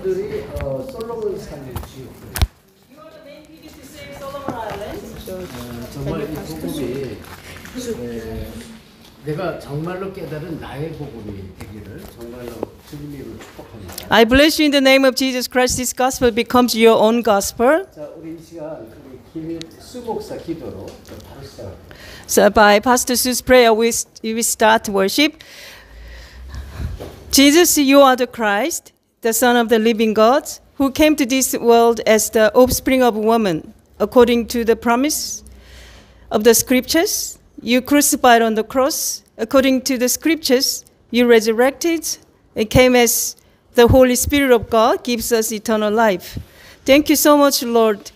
이들이 솔로몬 산을 지었고요. 정말 이 복음이 내가 정말로 깨달은 나의 복음이 되기를 정말로 주님의 이름으로 축복합니다. I bless you in the name of Jesus Christ. This gospel becomes your own gospel. 자, 우리 이 시간 우리 김수 목사 기도로 바로 시작합니다. So by Pastor Su's prayer, we start worship. Jesus, you are the Christ, the Son of the living God, who came to this world as the offspring of a woman, according to the promise of the scriptures. You crucified on the cross. According to the scriptures, you resurrected and came as the Holy Spirit of God gives us eternal life. Thank you so much, Lord,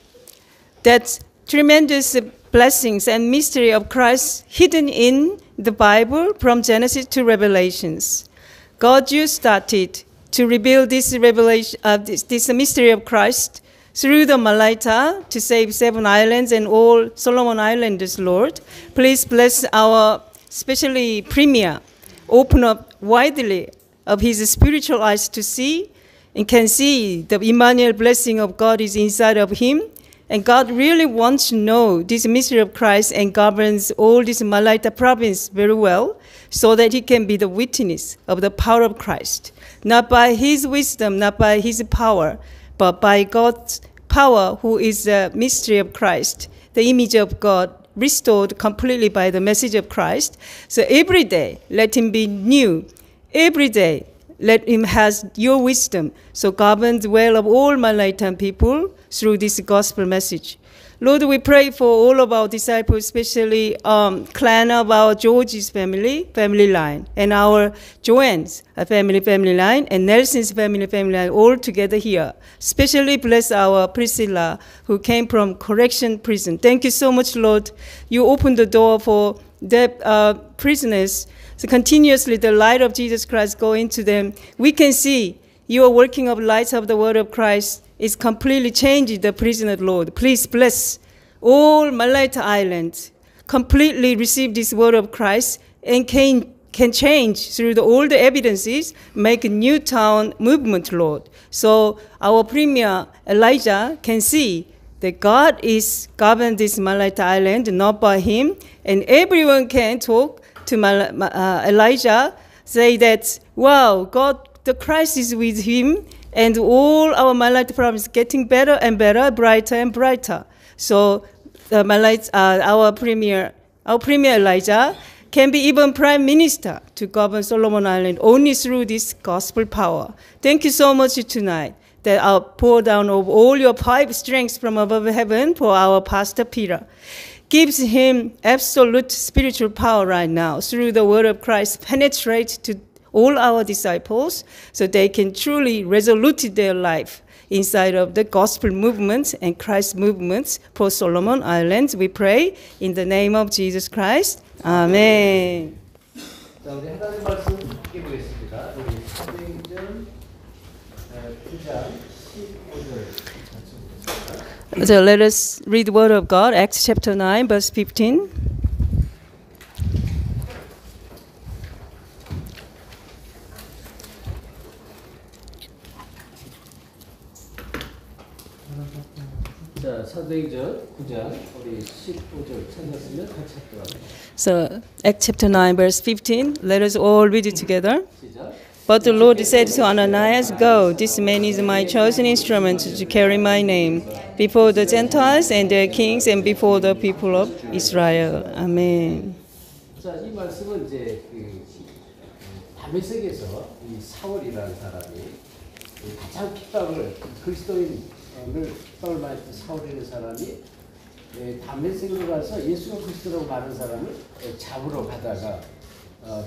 that tremendous blessings and mystery of Christ hidden in the Bible from Genesis to Revelations. God, you started to reveal this revelation, this mystery of Christ through the Malaita to save 7 islands and all Solomon Islanders, Lord. Please bless our, especially Premier, open up widely of his spiritual eyes to see and can see the Emmanuel blessing of God is inside of him. And God really wants to know this mystery of Christ and governs all this Malaita province very well so that he can be the witness of the power of Christ. Not by his wisdom, not by his power, but by God's power, who is the mystery of Christ, the image of God restored completely by the message of Christ. So every day, let him be new. Every day, let him has your wisdom, so govern the well of all Malaitan people through this gospel message. Lord, we pray for all of our disciples, especially clan of our George's family line, and our Joanne's family line, and Nelson's family line, all together here. Especially bless our Priscilla, who came from correction prison. Thank you so much, Lord. You opened the door for the prisoners. So continuously the light of Jesus Christ go into them. We can see your working of lights of the word of Christ is completely changing the prisoner, Lord. Please bless all Malaita Islands. Completely receive this word of Christ and can change through all the evidences, make a new town movement, Lord. So our Premier Elijah can see that God is governed this Malaita Island, not by him, and everyone can talk to Elijah, say that, wow, God, the Christ is with him, and all our Malaita province is getting better and better, brighter and brighter. So our Premier Elijah can be even Prime Minister to govern Solomon Island only through this gospel power. Thank you so much tonight that I'll pour down of all your pipe strength from above heaven for our Pastor Peter. Gives him absolute spiritual power right now through the word of Christ, penetrate to all our disciples so they can truly resolute their life inside of the gospel movements and Christ movements for Solomon Islands. We pray in the name of Jesus Christ. Amen. 자, 우리 하나님 말씀 함께 보겠습니다. 우리 사도행전 9장 15절. So let us read the word of God, Acts chapter 9, verse 15. 자, 사도행전 9장 우리 15절 찾았으면 같이 합니다. So Acts chapter 9, verse 15. Let us all read it together. 시작. But the Lord said to Ananias, Go, this man is my chosen instrument to carry my name before the Gentiles and their kings and before the people of Israel. Amen. 자, 이 말씀은 이제 다메섹에서 이 사울이라는 사람이 가장 핍박을 그리스도인을 핍박을 많이 했던 사울이라는 사람이 다메섹으로 가서 예수가 그리스도라고 말하는 사람을 잡으러 가다가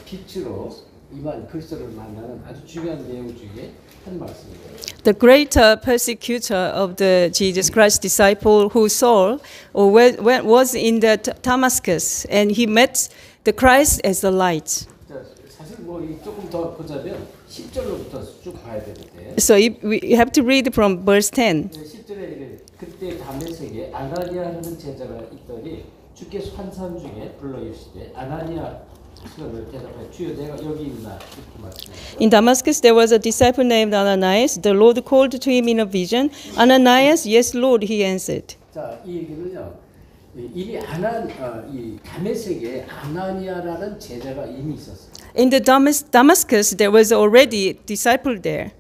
빛으로 이만 그리스도를 만나는 아주 중요한 내용 중에 한 말씀이에요. The great persecutor of the Jesus Christ disciple who Saul was in the Damascus, and he met the Christ as the light. 자, 사실 뭐 조금 더 보자면 10절로부터 쭉 봐야 되는데. So we have to read from verse 10. 10절에 그때 다메섹에 아나니아 하는 제자가 있더니 주께서 환상 중에 불러 이르시되 아나니아 시간을 대답해 주여 내가 여기 있나 이렇게 말씀합니다. In Damascus, there was a disciple named Ananias. The Lord called to him in a vision. Ananias, yes, Lord, he answered. 자, 이 얘기는요. 이미 이 다메섹에 아나니아라는 제자가 이미 있었어요. In the Damascus, there was already a disciple there.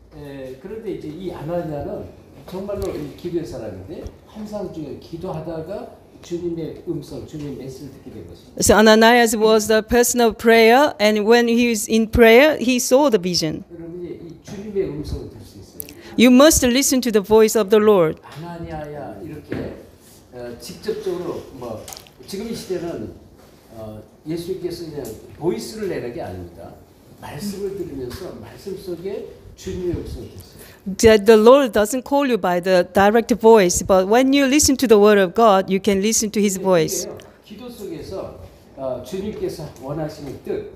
그런데 이제 이 아나니아는 정말로 기도의 사람인데 환상 중에 기도하다가 주님의 음성, 주님의 메시지를 듣게 된 것입니다. So Ananias was the person of prayer, and when he was in prayer, he saw the vision. 여러분이 이 주님의 음성을 들을 수 있어요. You must listen to the voice of the Lord. 아나니아야 이렇게 직접적으로 뭐 지금 이 시대는 예수님께서 그냥 보이스를 내는 게 아닙니다. 말씀을 들으면서 말씀 속에 주님의 음성을 듣습니다. That the Lord doesn't call you by the direct voice, but when you listen to the word of God, you can listen to His voice. 기도 속에서 주님께서 원하시는 뜻,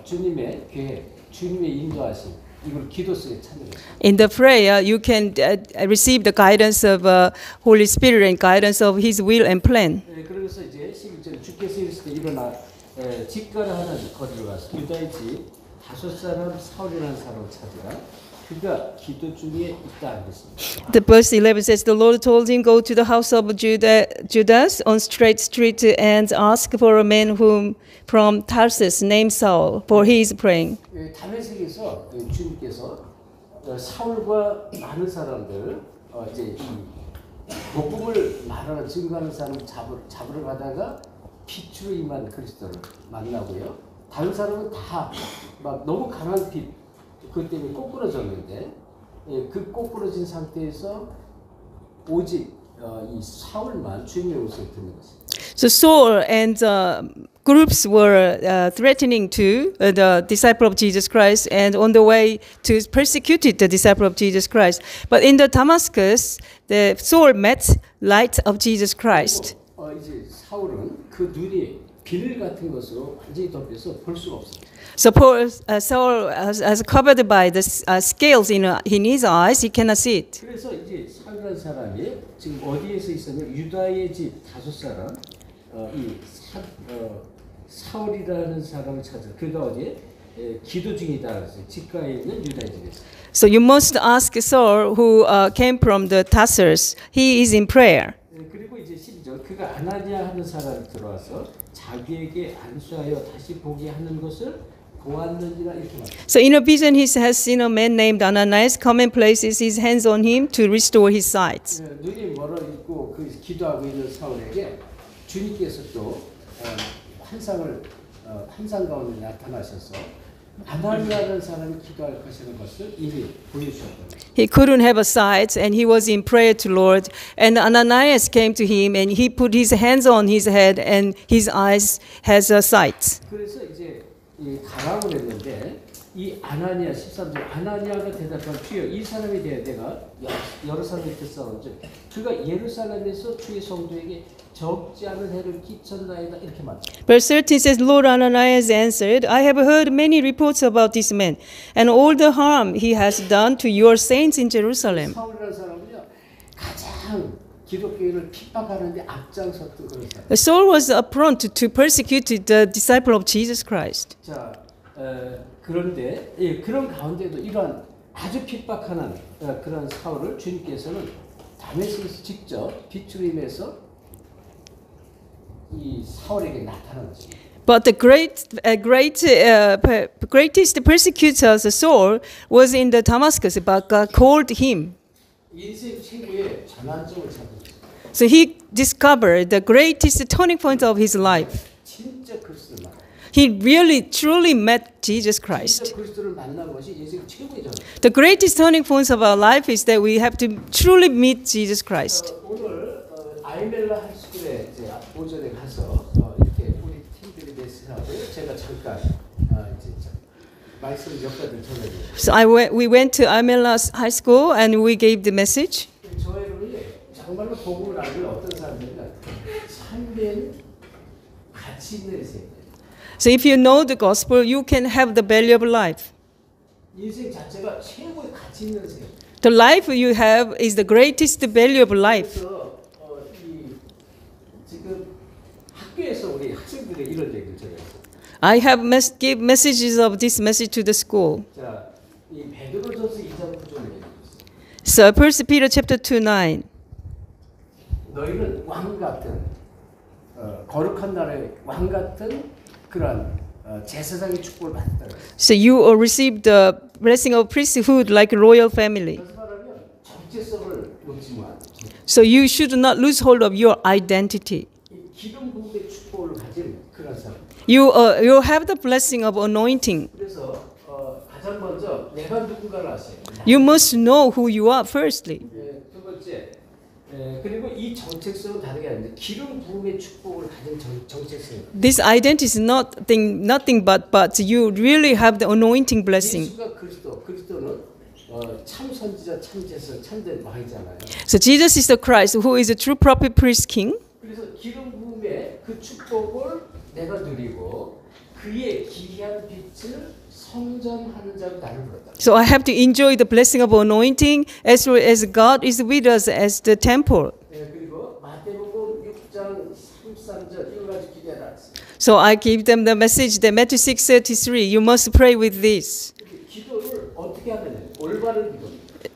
주님의 계획, 주님의 인도하심 이걸 기도 속에 찾는 거예요. In the prayer, you can receive the guidance of Holy Spirit and guidance of His will and plan. 그래서 이제 11절 주께서 이르실 때 일어나 집가라 하는 거리로 가서 유다의 집 다섯 사람 사울이라는 사람을 찾으라. 그가 기도 중에 있다 그랬습니다. The verse 11 says, the Lord told him, go to the house of Judas on Straight Street and ask for a man whom from Tarsus named Saul, for he is praying. 다메섹에서 주님께서 사울과 많은 사람들 이제 이 복음을 말하는 증거하는 사람 잡으러 가다가 빛으로 임한 그리스도를 만나고요. 다른 사람은 다 막 너무 강한 빛 그것 때문에 꼬꾸러졌는데 그 꼬꾸러진 상태에서 오직 이 사울만 주님의 음성을 듣는 것입니다. So Saul and groups were threatening to the disciple of Jesus Christ and on the way to persecute the disciple of Jesus Christ. But in the Damascus, the Saul met light of Jesus Christ. 이제 사울은 그 눈이 비늘 같은 것으로 완전히 덮여서 볼 수가 없습니다. So Saul, as covered by the scales in his eyes, he cannot see it. 그래서 이제 사울이라는 사람이 지금 어디에서 있었냐면 유다의 집 다섯 사람 사울이라는 사람을 찾아 그가 어디에 기도 중이다 그래서 집가에 있는 유다의 집에서. So you must ask Saul, who came from the Tarsus. He is in prayer. 그리고 이제 12절 그가 아나니아 하는 사람이 들어와서 자기에게 안수하여 다시 보게 하는 것을 보았느니라 이렇게 말합니다. So in a vision he has seen a man named Ananias come and places his hands on him to restore his sight. 눈이 멀어 있고 그 기도하고 있는 사울에게 주님께서 또 환상 가운데 나타나셔서 아나니아라는 사람이 기도할 것이라는 것을 이미 보여주셨던 거예요. He couldn't have a sight and he was in prayer to Lord. And Ananias came to him and he put his hands on his head and his eyes has a sight. 그래서 이제 가라고 그랬는데 이 아나니아 13절 아나니아가 대답한 주여 이 사람에 대해 내가 여러 사람이 됐사온즉 그가 예루살렘에서 주의 성도에게 적지 않은 해를 끼쳤나이다 이렇게 말합니다. Verse 13 says, Lord, Ananias answered, I have heard many reports about this man and all the harm he has done to your saints in Jerusalem. 사울이라는 사람은요 가장 기독교인을 핍박하는데 앞장섰던 그런 사람. Saul was prompt to persecute the disciple of Jesus Christ. 자, 그런데 그런 가운데도 이러한 아주 핍박하는 그런 사울을 주님께서는 다메섹에서 직접 빛으로 임해서 이 사울에게 나타난 것입니다. But the greatest persecutor of Saul was in the Damascus, but God called him. 인생 최고의 전환점을 찾았어요. So he discovered the greatest turning point of his life. 진짜 그리스도를 만나. He really, truly met Jesus Christ. 진짜 그리스도를 만난 것이 인생 최고의 전환. The greatest turning points of our life is that we have to truly meet Jesus Christ. 오늘 아이멜라 하이스쿨에 이제 오전에 가서 이렇게 우리 팀들이 메시지하고 제가 잠깐 이제 말씀 몇 가지 전해드려요. So we went to Amela High School and we gave the message. 저희들이 정말로 복음을 알면 어떤 사람들이냐 삶의 가치 있는 인생. So if you know the gospel, you can have the value of life. 인생 자체가 최고의 가치 있는 인생. The life you have is the greatest value of life. 그래서 지금 학교에서 우리 학생들이 이런 얘기를 제가 했어요. I have give messages of this message to the school. 자, 이 베드로전서 2장 9절에 얘기했어요. So 1 Peter chapter 2:9. 너희는 왕 같은 거룩한 나라의 왕 같은 그런 제사장의 축복을 받았다. So you will receive the blessing of priesthood like a royal family. 그래서 말하면 정체성을 놓지만 So you should not lose hold of your identity. 이 기름 부음의 축복을 가진 그런 사람. You have the blessing of anointing. 그래서 가장 먼저 내가 누군가를 아세요. You must know who you are firstly. 두 번째, 그리고 이 정체성은 다른 게 아닌데 기름 부음의 축복을 가진 정체성. This identity is nothing but you really have the anointing blessing. 예수가 그리스도는 참 선지자, 참 제사, 참된 왕이잖아요. So Jesus is the Christ who is a true prophet, priest, king. 그래서 기름 부음의 그 축복을 내가 누리고 그의 기이한 빛을 성전하는 자로 나를 불렀다. So I have to enjoy the blessing of anointing as well as God is with us as the temple. 그리고 마태복음 6장 33절 이걸 가지고 기도해라. So I give them the message that Matthew 6:33, you must pray with this. 기도를 어떻게 하느냐? 올바른 기도.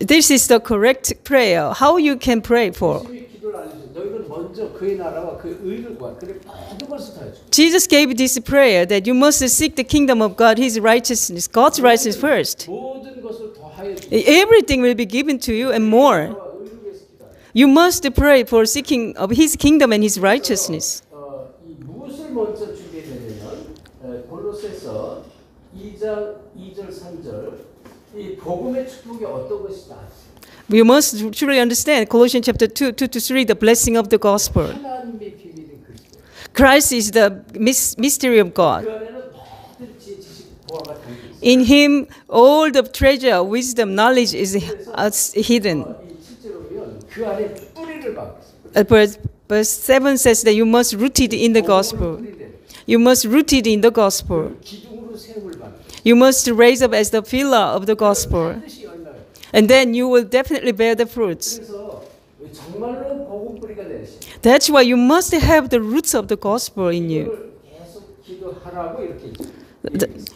This is the correct prayer. How you can pray for. 예수님이 기도를 안 해줘. 너희는 먼저 그의 나라와 그의 의를 구하. 그래 모든 것을 다 해줘. Jesus gave this prayer that you must seek the kingdom of God, His righteousness, God's righteousness first. 모든 것을 더하여 주. Everything will be given to you and more. 의를 위해서 기도하라. You must pray for seeking of His kingdom and His righteousness. 이 무엇을 먼저 준비되냐면 골로새서 2장 2절 3절 이 복음의 축복이 어떤 것이다. We must truly understand Colossians chapter 2:2-3, the blessing of the gospel. 하나님의 비밀인 그리스도. Christ is the mystery of God. 그 안에는 모든 지혜, 지식, 보화가 담겨 있어요. In Him, all the treasure, wisdom, knowledge is hidden. 이 실제로 보면 그 안에 뿌리를 박고 있어요. Verse 7 says that you must root it in the gospel. You must root it in the gospel. 기둥으로 세움을 받는. You must raise up as the pillar of the gospel. 반드시 열매를. And then you will definitely bear the fruits. 그래서 정말로 복음 뿌리가 되시. That's why you must have the roots of the gospel in you. 이걸 계속 기도하라고 이렇게 있죠.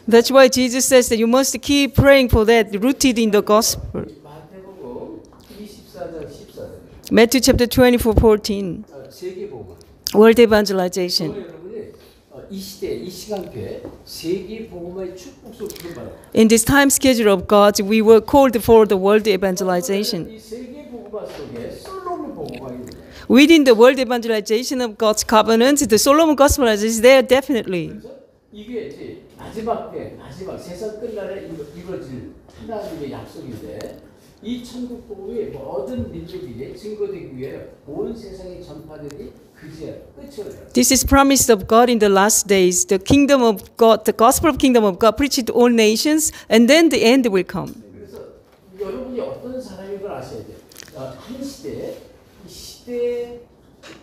That's why Jesus says that you must keep praying for that, rooted in the gospel. 마태복음 24장 14절. Matthew chapter 24:14. 세계 복음. World evangelization. 여러분이 이 시대, 이 시간표에 세계 복음의 축복을 부르는 In this time schedule of God, we were called for the world evangelization. 이 세계 복음화 속에 솔로몬 복음화 있는 거예요. Within the world evangelization of God's covenant, the Solomon gospel is there definitely. 그래서 이게 이제 마지막 세상 끝날에 이루어질 하나님의 약속인데 이 천국 복음이 모든 민족에게 증거되기 위해 온 세상에 전파되니 그제 끝이 오리라. This is promised of God in the last days. The kingdom of God, the gospel of kingdom of God, preached to all nations, and then the end will come. 그래서 여러분이 어떤 사람인 걸 아셔야 돼요. 한 시대에 이 시대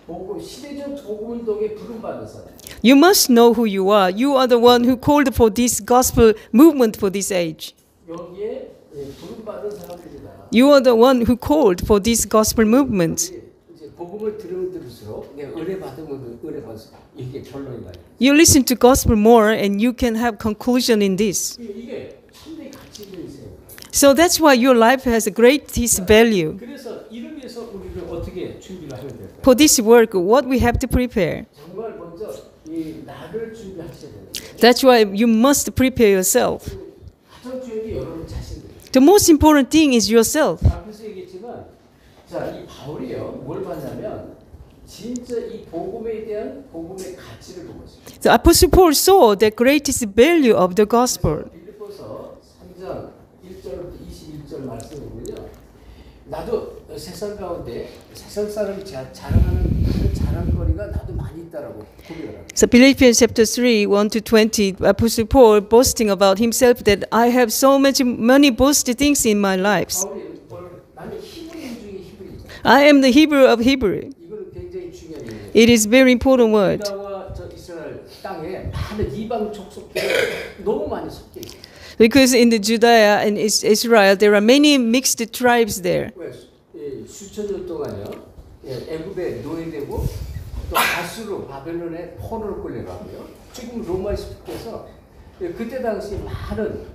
복음, 시대적 복음 운동에 부름받은 사람. You must know who you are. You are the one who called for this gospel movement for this age. 여기에 부름받은 사람들이다. You are the one who called for this gospel movement. 이제 복음을 들을수록 내가 은혜 받으면 은혜 받았어. 이게 결론이 나요. You listen to gospel more, and you can have conclusion in this. 이게 참된 가치 있는 인생. So that's why your life has a greatest value. 그래서 이를 위해서 우리를 어떻게 준비를 하면 될까요? For this work, what we have to prepare. 정말 먼저 이 나를 준비하셔야 되는데. That's why you must prepare yourself. 가장 중요한 게 여러분 자신들. The most important thing is yourself. 앞에서 얘기했지만, 자, 이 바울이요, 뭘 봤냐면, 진짜 이 복음에 대한 복음의 가치를 본 것입니다. The Apostle Paul saw the greatest value of the gospel. 빌립보서 3장 1절부터 21절 말씀을 보면요, 나도 세상 가운데 세상 사람이 자랑하는 그 자랑거리가 나도 많이 있다라고 고백을 합니다. So Philippians chapter 3, 1-20, Apostle Paul boasting about himself that I have so many boasted things in my lives. 바울이 나는 히브리인 중에 히브리인. I am the Hebrew of Hebrew. 이거는 굉장히 중요한 얘기예요. It is very important word. 유다와 저 이스라엘 땅에 많은 이방 족속들이 너무 많이 섞여 있어요. Because in the Judea and Israel, there are many mixed tribes there. 왜 수천 년 동안요, 애굽에 노예되고 또 아수르 바벨론의 포로로 끌려가고요. 지금 로마에 습격해서 그때 당시 많은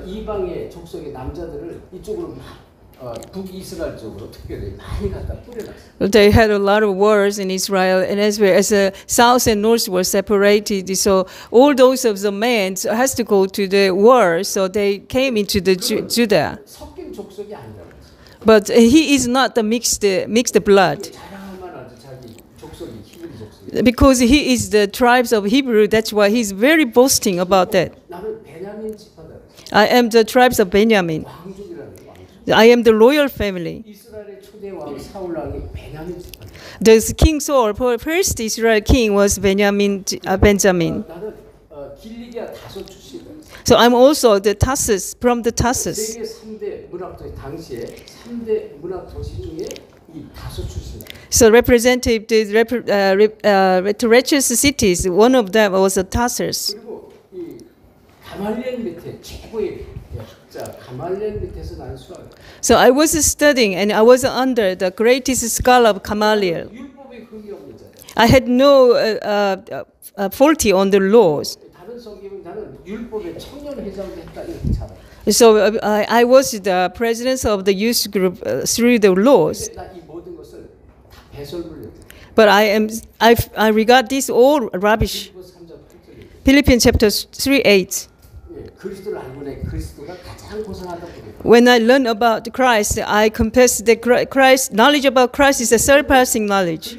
이방의 족속의 남자들을 이쪽으로 막 북이스라엘 쪽으로 특별히 많이 갖다 뿌려놨어요. They had a lot of wars in Israel, and as well as the south and north were separated, so all those of the men has to go to the war. So they came into the Judah. 섞인 족속이 아니라고. But he is not the mixed blood. 자랑만 하죠. 자기 족속이 히브리 족속이. Because he is the tribes of Hebrew, that's why he's very boasting about that. 나는 베냐민 지파다. I am the tribes of Benjamin. 왕족이라는 거 왕족. I am the royal family. 이스라엘의 초대 왕 사울 왕이 베냐민 지파. The King Saul, first Israel king was Benjamin. 나는 길리기아 다소 출신이다. So I'm also the Tarsus, from the Tarsus. 세계 3대 문학 도시 당시에 3대 문학 도시 중에 이 다소 출신이다. So representative the richest cities, one of them was Tarsus. 그리고 이 가말리엘 밑에 최고의 학자 가말리엘 밑에서 나는 수학. So I was studying and I was under the greatest scholar of Gamaliel. 율법에 흠이 없는 자야. I had no faulty on the laws. 다른 성경은 나는 율법의 청년 회장도 했다 이렇게 잘 알아. So I was the president of the youth group through the laws. 근데 나 이 모든 것을 다 배설물로. But I regard this all rubbish. 빌립보 3장 8절에 Philippians chapter 3:8. 그리스도를 알고 내 그리스도가 가장 고상하다고 그래요. When I learn about Christ, I confess that Christ knowledge about Christ is a surpassing knowledge.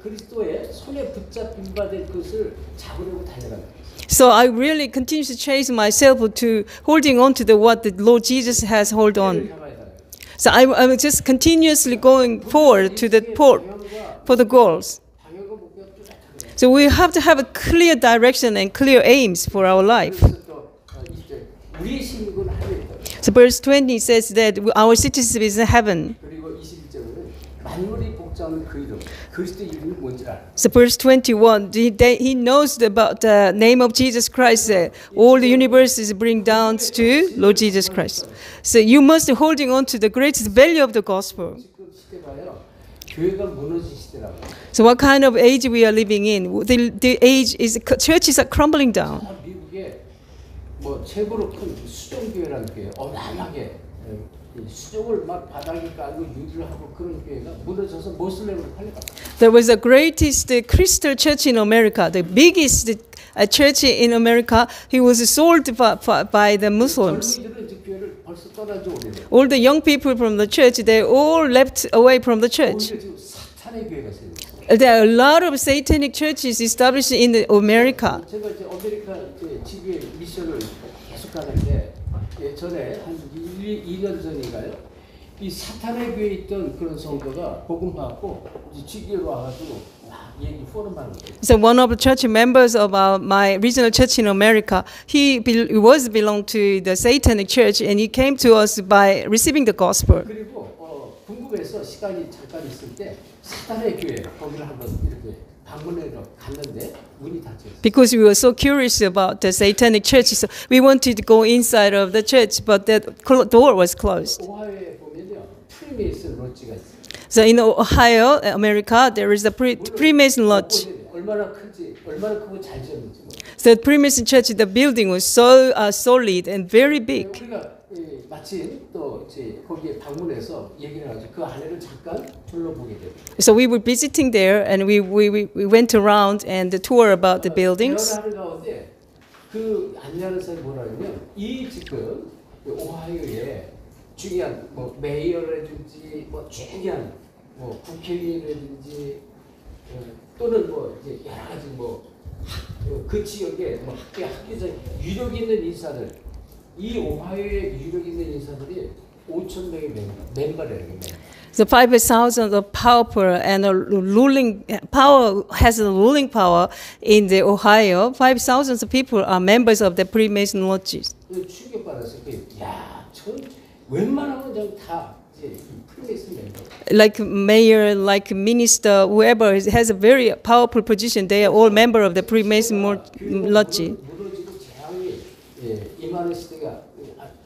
그리스도의 손에 붙잡힌 바 될 것을 잡으려고 달려간다. So I really continue to chase myself to holding on to what the Lord Jesus has hold on. So I'm just continuously going forward to the port for the goals. 방향과 목표가 뚜렷하게. So we have to have a clear direction and clear aims for our life. 그래서 또 이제 우리의 신분은 하늘이다. So verse 20 says that our citizenship is in heaven. 그리고 21절은 만물이 복잡한 그 이름, 그리스도 이름이 뭔지 알아. So verse 21, he knows about the name of Jesus Christ. All the universe is bring down to Lord Jesus Christ. So you must holding on to the greatest value of the gospel. 지금 시대가요, 교회가 무너진 시대라고. So what kind of age we are living in? The age is churches are crumbling down. 미국에 뭐 최고로 큰 수종교회라는 교회, 어마어마하게 수종을 막 바닥에 깔고 유리를 하고 그런 교회가 무너져서 모슬렘으로 팔려갔다. There was the greatest crystal church in America, the biggest church in America. He was sold by the Muslims. 젊은이들은 이제 교회를 벌써 떠난 지 오래돼. All the young people from the church, they all left away from the church. 오히려 지금 사탄의 교회가 생겼어요. There are a lot of satanic churches established in America. 제가 이제 아메리카 지구의 미션을 계속 가는데 전에 한 2년 전인가요? 이 사탄의 교회에 있던 그런 성도가 복음 받고 이제 지구로 와가지고 막 얘기 포럼 하는 거예요. So one of the church members of my regional church in America, he was belonged to the satanic church, and he came to us by receiving the gospel. 그리고 궁금해서 시간이 잠깐 있을 때 사탄의 교회 거기를 한번 이렇게 방문해서 갔는데 문이 닫혔어요. Because we were so curious about the satanic church, so we wanted to go inside of the church, but the door was closed. 오하이오에 보면요 프리메이슨 로지가 있어요. So in Ohio, America, there is a Freemason lodge. 얼마나 크고 잘 지었는지. So the Freemason church, the building was so solid and very big. 우리가 마침 또 이제 거기에 방문해서 얘기를 하죠. 그 안에를 잠깐 둘러보게 돼요. So we were visiting there, and we went around and the tour about the buildings. 하는 가운데 그 안내하는 사람이 뭐라냐면 이 지금 오하이오에 중요한 뭐 메이어라든지 뭐 중요한 뭐 국회의원이라든지 또는 뭐 이제 여러 가지 뭐 그 지역에 뭐 학교적 유력 있는 인사들 이 오하이오의 유력 있는 인사들이 5,000명의 멤버래요. The 5,000 of power and a ruling power has a ruling power in the Ohio. 5,000 of people are members of the Freemason lodges. 충격받았어요. 야, 전 웬만하면 그냥 다 이제 프리메이슨 멤버. Like mayor, like minister, whoever has a very powerful position, they are all member of the Freemason lodge. 무너지고 재앙이 임하는 시대가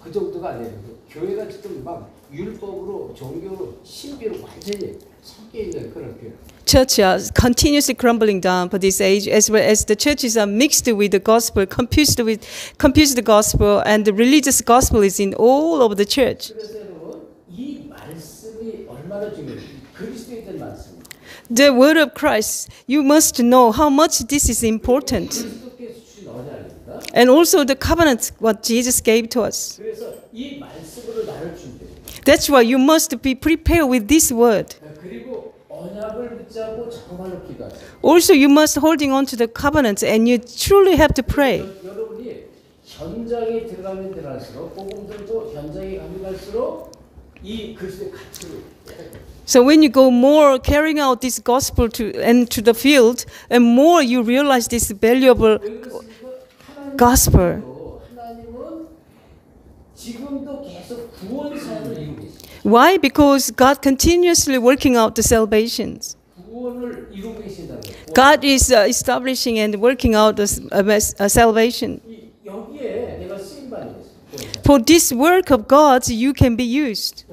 그 정도가 아니에요. 교회가 지금 막 율법으로 종교로 신비로 완전히 섞여 있는 그런 교회. Church are continuously crumbling down for this age, as well as the churches are mixed with the gospel, confused the gospel, and the religious gospel is in all over the church. 그래서 여러분 이 말씀이 얼마나 중요해요. 그리스도에 대한 말씀. The word of Christ, you must know how much this is important. 그리스도께서 주신 언약입니다. And also the covenant what Jesus gave to us. 그래서 이 말씀으로 나를 준대. That's why you must be prepared with this word. 그리고 언약을 붙잡고 정말로 기도하세요. Also, you must holding on to the covenant, and you truly have to pray. 여러분이 현장에 들어가면 들어갈수록 복음 들고 현장에 가면 갈수록 이 그리스도의 가치를 So when you go more carrying out this gospel to the field, and more you realize this valuable gospel. 하나님은 지금도 계속 구원 사역을 이루고 계십니다. Why? Because God continuously working out the salvations. 구원을 이루고 계신다는 거예요. God is establishing and working out the salvation. 여기에 내가 쓰임 받는 거예요. For this work of God, you can be used.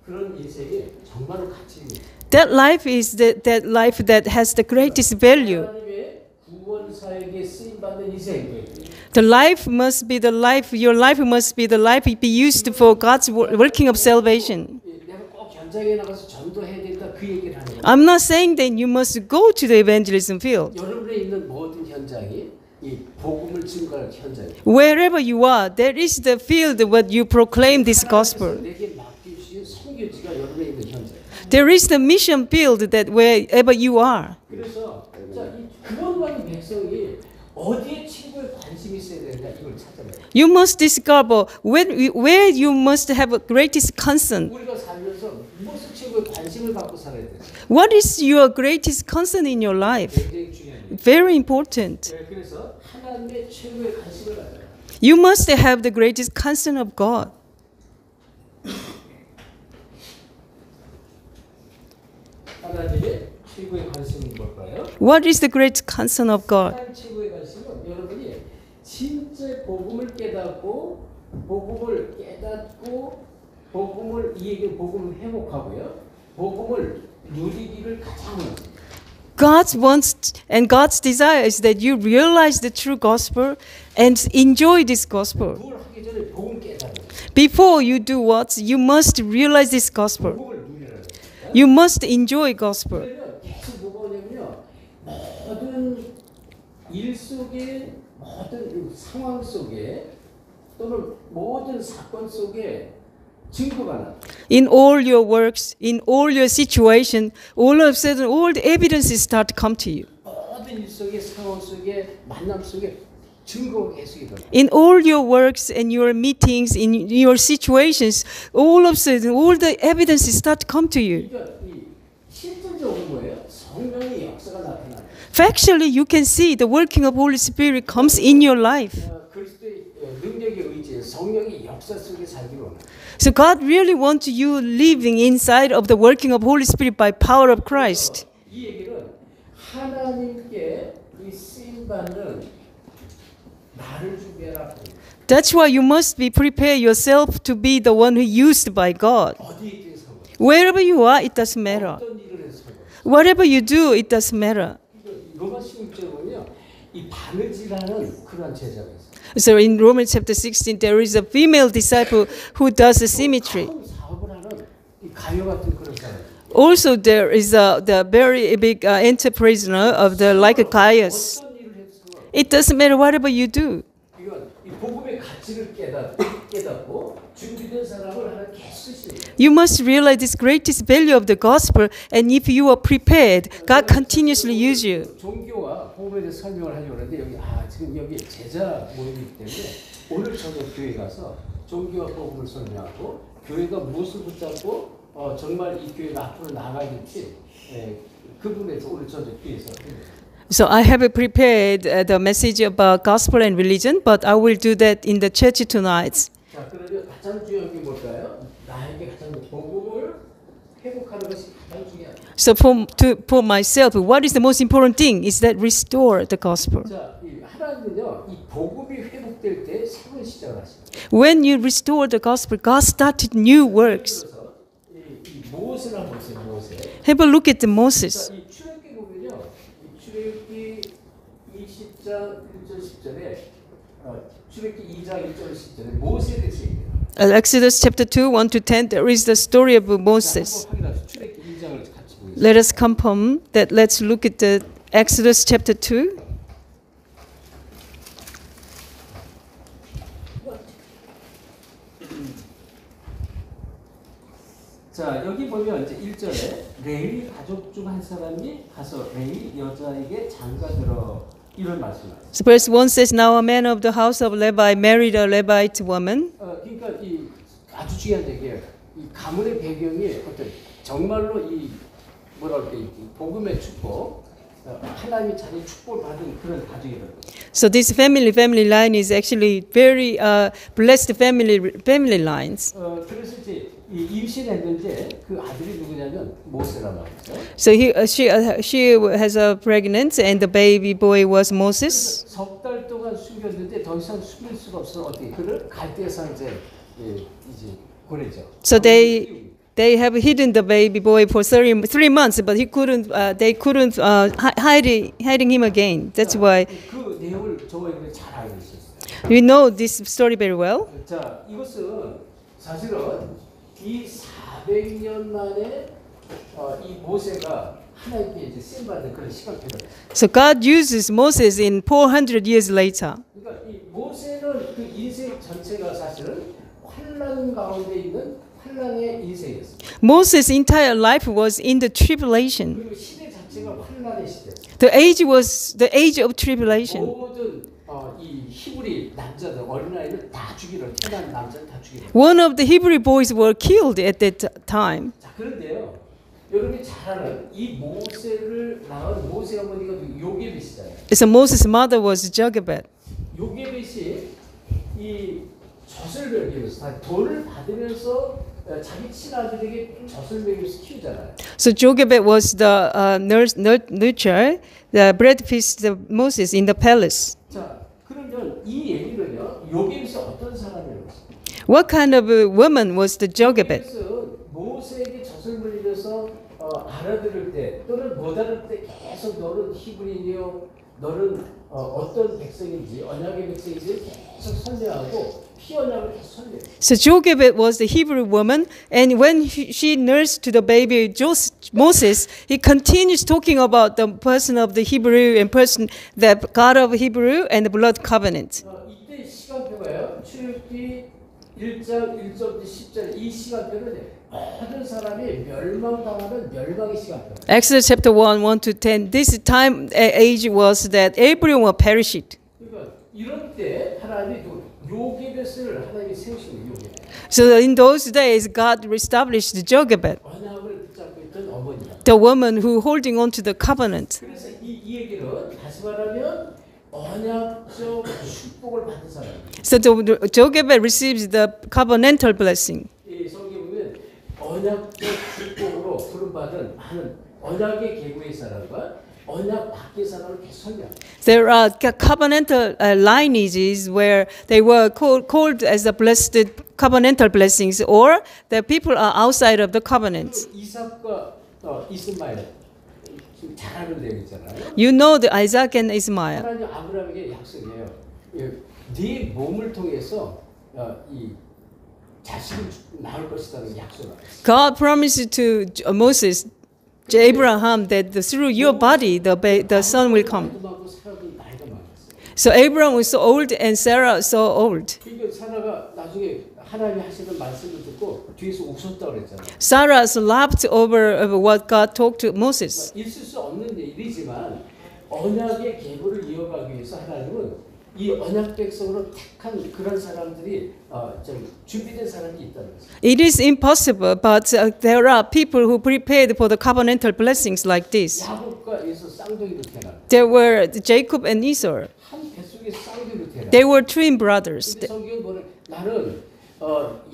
그런 인생이 정말로 가치 있는. That life is that life that has the greatest value. 하나님의 구원 사역에 쓰임 받는 인생이에요. The life must be the life. Your life must be the life be used for God's working of salvation. 내가 꼭 현장에 나가서 전도해야 된다 그 얘기를 하는 거예요. I'm not saying that you must go to the evangelism field. 여러분에 있는 모든 현장이 이 복음을 증거할 현장이에요. Wherever you are, there is the field where you proclaim this gospel. 내게 맡기신 선교지가 여러분에 있는 현장. There is the mission field that wherever you are. 그래서 이 구원받은 백성이 어디에 최고의 관심이 있어야 되느냐 이걸 찾아내요. You must discover where you must have a greatest concern. 우리가 살면서 무엇을 최고의 관심을 갖고 살아야 돼? What is your greatest concern in your life? 굉장히 중요해요. Very important. 그래서 하나님의 최고의 관심을 가져요. You must have the greatest concern of God. 하나님의 최고의 관심이 뭘까요? What is the great concern of God? 하나님 최고의 관심은 여러분이 진짜 복음을 깨닫고 복음을 회복하고요. 복음을 누리기를 가장 원합니다. God wants and God's desire is that you realize the true gospel and enjoy this gospel. 그걸 하기 전에 복음 깨닫는 거예요. Before you do what, you must realize this gospel. 복음을 누리라는 거예요. You must enjoy gospel. 그러면 계속 뭐가 오냐면요. 모든 일 속에 모든 상황 속에 또는 모든 사건 속에 증거가 나. In all your works, in all your situation, all of a sudden, all the evidences start to come to you. 모든 일 속에 상황 속에 만남 속에 증거가 계속 일어나. In all your works and your meetings, in your situations, all of a sudden, all the evidences start to come to you. 그러니까 이 실질적으로 뭐예요? 성령의 역사가 나타나요. Factually, you can see the working of Holy Spirit comes in your life. 그리스도의 능력에 의지해 성령의 역사 속에 살기로 원해요. So God really wants you living inside of the working of Holy Spirit by power of Christ. 이 얘기는 하나님께 이 쓰임 받는 나를 준비해라. That's why you must be prepared yourself to be the one who used by God. 어디에 있든 상관. Wherever you are, it doesn't matter. 어떤 일을 해서 상관. Whatever you do, it doesn't matter. 로마 16절 보면요. 이 바느지라는 그러한 제자가 있어요. So in Romans chapter 16, there is a female disciple who does the symmetry. 사업을 하는 이 가요 같은 그런 사람. Also, there is the very big entrepreneur of the like a Gaius. 어떤 일을 해도 상관. It doesn't matter whatever you do. 이건 이 복음의 가치를 깨닫고 준비된 사람을 하나 계속 쓰시는. You must realize this greatest value of the gospel, and if you are prepared, God continuously use you. 종교와 복음에 대해서 설명을 하려고 하는데 여기 지금 여기 제자 모임이기 때문에 오늘 저녁 교회 가서 종교와 복음을 설명하고 교회가 무엇을 붙잡고 정말 이 교회가 앞으로 나가겠지 그분에서 오늘 저녁 교회에서 So I have prepared the message about gospel and religion, but I will do that in the church tonight. 자 그러면 가장 중요한 게 뭘까요? 나에게 가장 복음을 회복하는 것이 가장 중요합니다. So for myself, what is the most important thing is that restore the gospel. 자, 하나님은요 이 복음이 회복될 때 새로운 시작을 하십니다. When you restore the gospel, God started new works. 그래서 모세를 한번 보세요. 모세. Have a look at the Moses. 자, 이 출애굽기 보면요. 이 출애굽기 20장 1절 10절에 출애굽기 2장 1절 10절에 모세에 대해서 얘기해요. Exodus chapter 2, 1 to 10, there is the story of Moses. 자, 한번 확인하세요. 출애굽기 2장을 같이 보겠습니다. Let us confirm that. Let's look at the Exodus chapter 2. 자, 여기 보면 이제 1절에 레위 가족 중 한 사람이 가서 레위 여자에게 장가들어 이런 말씀을 하세요. So verse 1 says, Now a man of the house of Levi married a Levite woman. 그러니까 이 아주 중요한 얘기예요. 이 가문의 배경이 어떤 정말로 이 뭐라 그럴까 이 복음의 축복, 하나님이 자기 축복을 받은 그런 가족이라는 거죠. So this family line is actually very blessed family lines. 그래서 이제 이 임신했는데 그 아들이 누구냐면 모세란 말이죠. So she has a pregnant and the baby boy was Moses. 석 달 동안 숨겼는데 더 이상 숨길 수가 없어 어떻게 그를 갈대에서 이제 보내죠. So they have hidden the baby boy for 3 months, but they couldn't hiding him again. That's why 그 내용을 저희가 잘 알고 있었어요. we know this story very well. 자, 이것은 사실은 이 400년 만에 이 모세가 하나님께 이제 쓰임 받은 그런 시간표를. So God uses Moses in 400 years later. 그러니까 이 모세는 그 인생 전체가 사실은 환난 가운데 있는 환난의 인생이었어요. Moses' entire life was in the tribulation. 그리고 시대 자체가 환난의 시대였어요. The age was the age of tribulation. 모든 이 히브리 남자들 어린아이를 다 죽이려 태어난 남자를 다 죽이려. One of the Hebrew boys were killed at that time. 자, 그런데요. 여러분이 잘 아는 이 모세를 낳은 모세 어머니가 요게벳이잖아요. So Moses' mother was Jochebed. 요게벳이 이 젖을 먹이면서 돈을 받으면서 자기 친아들에게 젖을 먹이면서 키우잖아요. So Jochebed was the nurture, the breastfeed Moses in the palace. 자, 그러면 이 얘기는요. 요게벳이 어떤 사람이라고 했어요? What kind of a woman was the Jochebed? 요게벳은 모세에게 젖을 먹이면서 알아들을 때 또는 못 알아들 때 계속 너는 히브리인이요, 너는 어떤 백성인지 언약의 백성인지 계속 설명하고 피 언약을 계속 설명. So Jochebed was the Hebrew woman, and when she nursed to the baby Moses, he continues talking about the person of the Hebrew and person, the God of Hebrew and the blood covenant. 이때 시간표가요. 출애굽기 1장 1절부터 10절 이 시간표는 모든 사람이 멸망당하는 멸망의 시간표. Exodus chapter 1, 1 to 10. This time age was that everyone will perish. 그러니까 이런 때 하나님이 요게벳을 하나님이 세우시는 요게벳. So in those days, God reestablished Jochebed, 언약을 붙잡고 있던 어머니다. the woman who holding on to the covenant. 그래서 이 얘기는 다시 말하면 언약적 축복을 받은 사람. So Jochebed receives the covenantal blessing. 이 성경에 보면 언약적 축복으로 부름받은 많은 언약의 계보의 사람과 언약 밖의 사람을 계속 설명합니다. There are covenantal lineages where they were called as the blessed covenantal blessings, or the people are outside of the covenant. 이삭과 이스마엘 지금 잘 아는 내용 있잖아요. You know the Isaac and Ismail. 하나님 아브라함에게 약속이에요. 네 몸을 통해서 이 자식이 나올 것이라는 약속을. God promised to Moses, to Abraham, that through your body the son will come. So Abraham was so old and Sarah so old. 그러니까 사라가 나중에 하나님이 하시는 말씀을 듣고 뒤에서 웃었다고 그랬잖아요. Sarah laughed over what God talked to Moses. 있을 수 없는 일이지만 언약의 계보를 이어가기 위해서 하나님은 이 언약 백성으로 택한 그런 사람들이 좀 준비된 사람이 있다는 거죠. It is impossible, but there are people who prepared for the covenantal blessings like this. 야곱과 에서 쌍둥이로 태어나. There were Jacob and Esau. 한 뱃속에 쌍둥이로 태어나. They were twin brothers. 근데 성경은 뭐래? 나는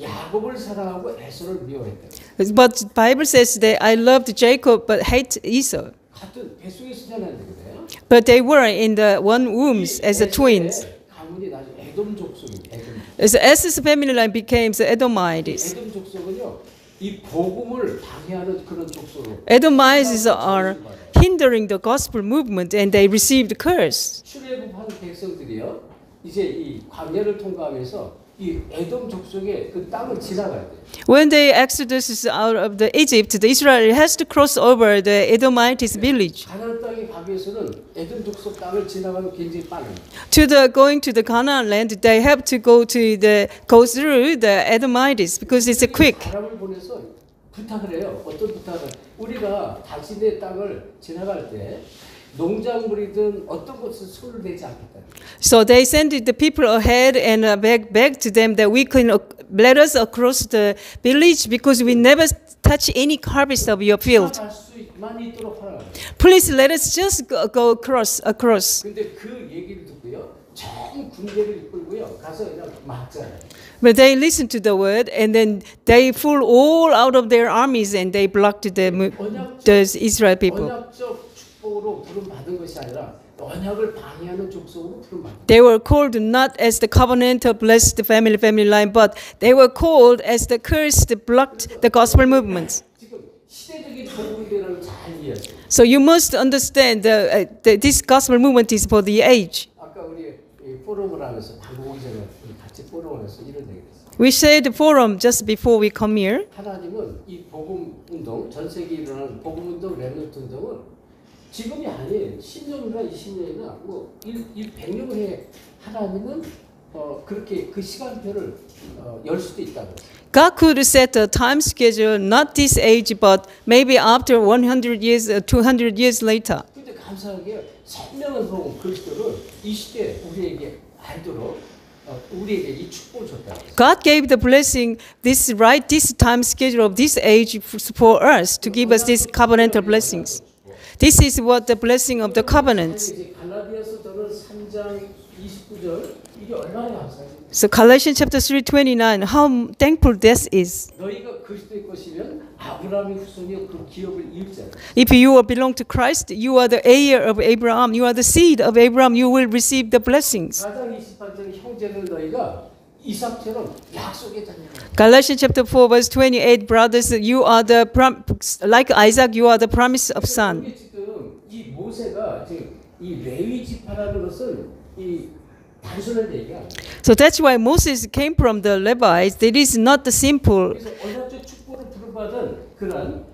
야곱을 사랑하고 에서를 미워했다. But Bible says that I loved Jacob but hate Esau. 같은 뱃속에서 태어났는데 그래요. But they were in the one wombs as the twins. 가문이 나중에 에돔 족속이 에돔. As Esau's family line became the Edomites. 에돔 족속은요 이 복음을 방해하는 그런 족속으로 Edomites are hindering the gospel movement and they received curse. 출애굽한 백성들이요. 이제 이 광야를 통과하면서 이 에돔 족속의 그 땅을 지나가야 돼. When the exodus out of the Egypt, the Israel has to cross over the Edomites village. 가나안 땅에 가기 위해서는 에돔 족속 땅을 지나가면 굉장히 빠릅니다. Going to the Canaan land, they have to go through the Edomites because it's quick. 사람을 보내서 부탁을 해요. 어떤 부탁을? 우리가 당신의 땅을 지나갈 때 농작물이든 어떤 것을 손을 대지 않겠다. So they sent the people ahead and begged to them that we can let us across the village because we never touch any harvest of your field. 갈 수만 있도록 하라. Please let us just go across. 근데 그 얘기를 듣고요. 전 군대를 이끌고요. 가서 그냥 막잖아요. But they listened to the word and then they pulled all out of their armies and they blocked the Israel people. 언약적 축복으로 부름 받은 것이 아니라 언약을 방해하는 족속으로 부름 받은. They were called not as the covenantal blessed family line, but they were called as the cursed blocked the gospel movements. 지금 시대적인 복음이라는 잘 이해하세요. So you must understand this gospel movement is for the age. 아까 우리 포럼을 하면서 방금 오기 전에 우리 같이 포럼을 해서 이런 얘기를 했어요. We shared the forum just before we come here. 하나님은 이 복음 운동, 전 세계에 일어나는 복음 운동, 렘넌트 운동은 지금이 아닌 10년이나 20년이나 뭐 100년 후에 하나님은 그렇게 그 시간표를 열 수도 있다고. God could set a time schedule, not this age, but maybe after 100 years, 200 years later. 근데 감사하게 선명한 복음 그리스도를 이 시대 우리에게 알도록 우리에게 이 축복을 줬다. God gave the blessing, this time schedule of this age for us to give us these covenantal blessings. This is what the blessing of the covenants. 갈라디아서서는 3장 29절 이게 얼마나 감사해요. So Galatians chapter 3:29, how thankful this is. 너희가 그리스도의 것이면 아브라함의 후손이여 그 기업을 이을 자라. If you belong to Christ, you are the heir of Abraham. You are the seed of Abraham. You will receive the blessings. 4장 28절 형제를 너희가 이삭처럼 약속의 자녀라. Galatians chapter 4 verse 28, brothers, you are like Isaac, you are the promise of son. 지금 이 모세가 지금 이 레위 지파라는 것은 이 단순한 얘기가 아니에요. So that's why Moses came from the Levites. It is not the simple. 그래서 언약적 축복을 부름받은 그런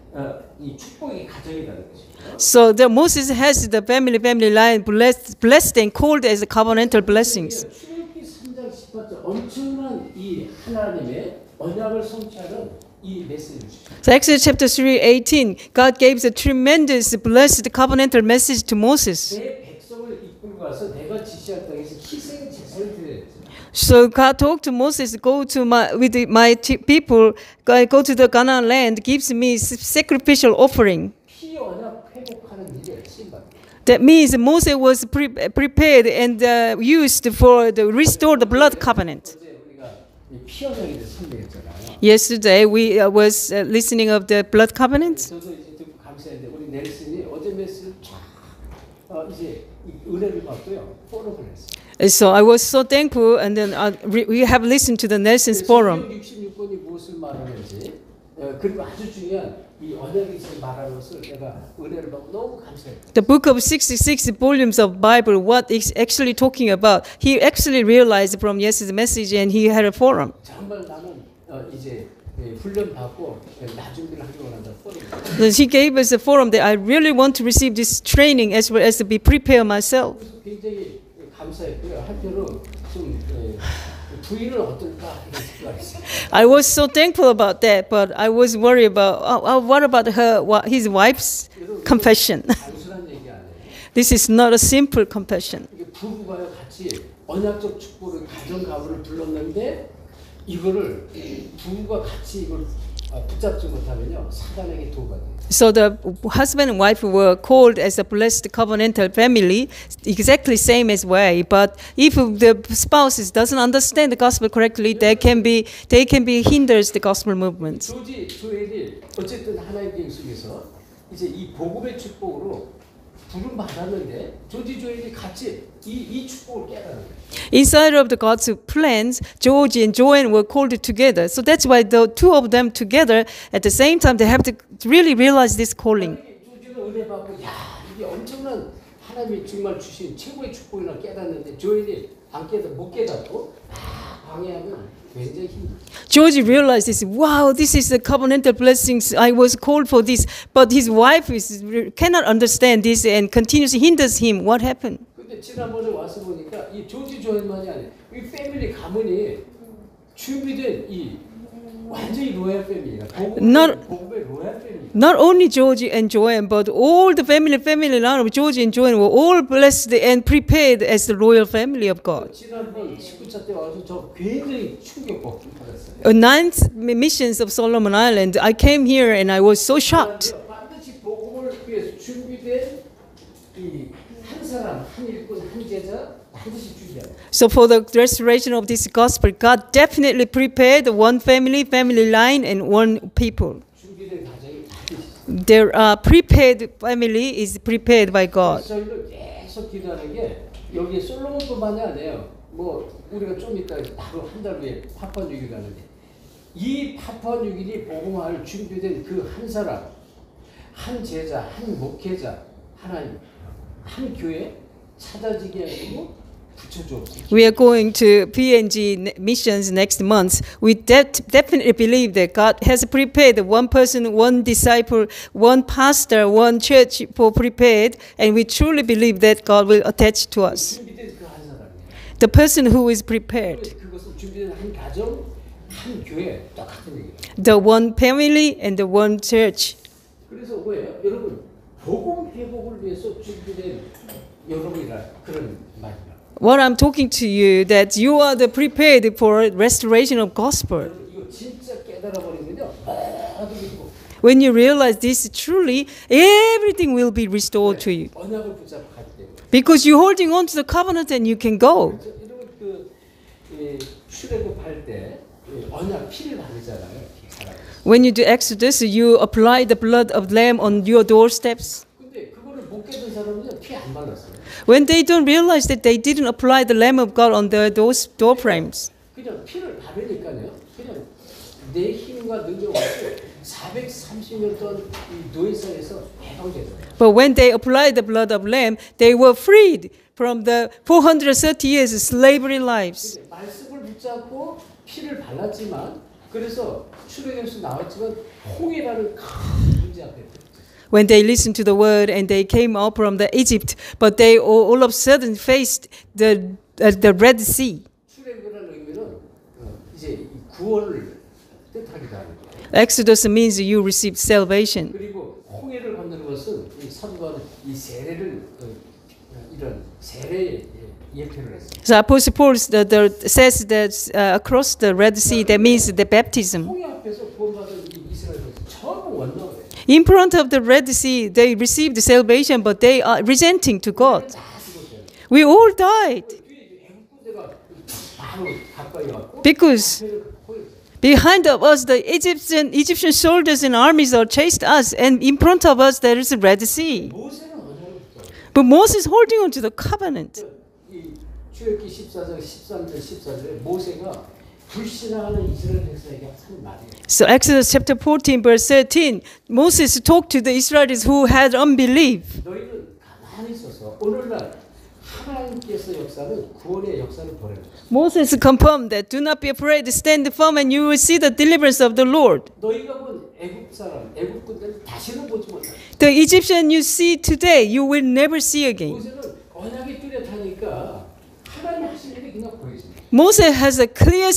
이 축복의 가정이라는 것이죠. So Moses has the family line blessed and called as the covenantal blessings. 출애굽기 3장 18절 엄청난 이 하나님의 언약을 성취하는 이 메시지를 주죠. So Exodus chapter 3:18, God gave a tremendous blessed covenantal message to Moses. 내 백성을 이끌고 가서 내가 지시할 땅에서 희생 제사를 드려야 돼. So God told to Moses, go to my people, go to the Canaan land, gives me sacrificial offering. 피 언약 회복하는 일에 신발. That means Moses was prepared and used for the restore the blood covenant. 어제 우리가 이 피 언약에 대해서 설명했잖아요. Yesterday we was listening of the blood covenant. 저도 이제 듣고 감사했는데 우리 넬슨이 어제 메시지 쫙 이제 은혜를 받고요. 포럼을 했어요. So I was so thankful, and then we have listened to the Nelson's forum. 66권이 무엇을 말하는지 그리고 아주 중요한 이 언약에서 말하는 것을 내가 은혜를 받고 너무 감사해요. The book of 66 volumes of Bible, what it's actually talking about, he actually realized from yesterday's message, and he had a forum. 정말 나는 이제 훈련 받고 나 준비를 하기 원한다. 포럼. He gave us a forum that I really want to receive this training as well as to be prepared myself. 굉장히 감사했고요. 한편으로 좀 부인은 어떨까 이런 생각이 있어요. I was so thankful about that, but I was worried about what about his wife's confession. 단순한 얘기 아니에요. This is not a simple confession. 이게 부부가 같이 언약적 축복을 가정 가문을 불렀는데 이거를 부부가 같이 이걸 붙잡지 못하면요 사단에게 도가 돼요. So the husband and wife were called as a blessed covenantal family, exactly same as way. But if the spouses doesn't understand the gospel correctly, they can be hinders the gospel movement. 조엘이 어쨌든 하나님 계획 속에서 이제 이 복음의 축복으로 부름 받았는데 조지 조엘이 같이 이 축복을 깨달은 거예요. Inside of the God's plans, George and Joanne were called together. So that's why the two of them together at the same time they have to really realize this calling. 조지는 은혜 받고 야 이게 엄청난 하나님이 정말 주신 최고의 축복이나 깨닫는데 조엘이 안 못 깨닫고 방해하면 굉장히 힘들어요. George realized this. Wow, this is the covenantal blessings. I was called for this, but his wife cannot understand this and continuously hinders him. What happened? 근데 지난번에 와서 보니까 이 조지 조엘만이 아니에요. 이 패밀리 가문이 준비된 이 완전히 로얄 패밀리가 복음의 로얄 패밀리. Not only George and Joanne, but all the family line of George and Joanne were all blessed and prepared as the royal family of God. 지난번 19차 때 와서 저 굉장히 충격받고 받았어요. A ninth missions of Solomon Island, I came here and I was so shocked. 반드시 복음을 위해서 준비된 이 한 사람, 한 일꾼, 한 제자 반드시 준비해요. So for the restoration of this gospel, God definitely prepared one family line, and one people. 준비된 가정이 반드시 있어요. Their prepared family is prepared by God. 저희는 계속 기도하는 게 여기 솔로몬뿐만이 아니에요. 뭐 우리가 좀 이따 바로 한 달 후에 파푸아뉴기니 가는데 이 파푸아뉴기니 복음화를 준비된 그 한 사람, 한 제자, 한 목회자, 하나님, 한 교회 찾아지게 하시고 붙여주옵소서. We are going to PNG missions next month. We definitely believe that God has prepared one person, one disciple, one pastor, one church for prepared, and we truly believe that God will attach to us. 준비된 그 한 사람이에요. The person who is prepared, 그것은 준비된 한 가정, 한 교회 똑같은 얘기예요. the one family and the one church. 그래서 뭐예요? 여러분 복음 회복을 위해서 준비된 여러분이라 그런 말이에요. What I'm talking to you, that you are the prepared for restoration of gospel. 이거 진짜 깨달아 버리면요. 모든 게 When you realize this truly, everything will be restored to you. 언약을 붙잡고 가기 때문에. Because you're holding on to the covenant and you can go. 여러분 그 출애굽할 때 언약 피를 바르잖아요. When you do Exodus, you apply the blood of lamb on your doorsteps. 근데 그거를 못 깨닫는 사람은 피 안 발랐어요. When they don't realize that they didn't apply the lamb of God on those door frames. 그냥 피를 바르니까요. 그냥 내 힘과 능력 없이 430년 동안 이 노예사에서 해방됐어요. But when they applied the blood of lamb, they were freed from the 430 years of slavery lives. 말씀을 붙잡고 피를 발랐지만 그래서 출애굽에서 나왔지만 홍해라는 큰 문제 앞에 When they listened to the word and they came out from the Egypt, but they all of a sudden faced the Red Sea. 출애굽이라는 의미는 이제 구원을 뜻하기도 하는 거예요. Exodus means you received salvation. 그리고 홍해를 건너는 것은 이 사도가 이 세례를 이런 세례의 예표를 했어요. So Apostle Paul says that across the Red Sea, that means the baptism. 홍해 앞에서 구원받은 이 이스라엘 백성 전부 원망을 해요. In front of the Red Sea, they received the salvation, but they are resenting to God. 다 죽었어요. We all died 뒤에 애국 군대가 바로 가까이 왔고 because behind of us the Egyptian soldiers and armies are chased us, and in front of us there is the Red Sea. 모세는 언약을 붙잡고 But Moses holding on to the covenant. 이 출애굽기 14장 13절 14절에 모세가 불신앙하는 이스라엘 백성에게 한 말이에요. So Exodus chapter 14 verse 13, Moses talked to the Israelites who had unbelief. 너희는 가만히 있어서 오늘날 하나님께서 역사는 구원의 역사를 보내는 거예요. Moses confirmed that do not be afraid, stand firm, and you will see the deliverance of the Lord. 너희가 본 애국 사람, 애국 군대는 다시는 보지 못한다. The Egyptian you see today, you will never see again. 모세는 언약이 뚜렷하니까 하나님 하신 일이 그냥 보여집니다. Moses has a clear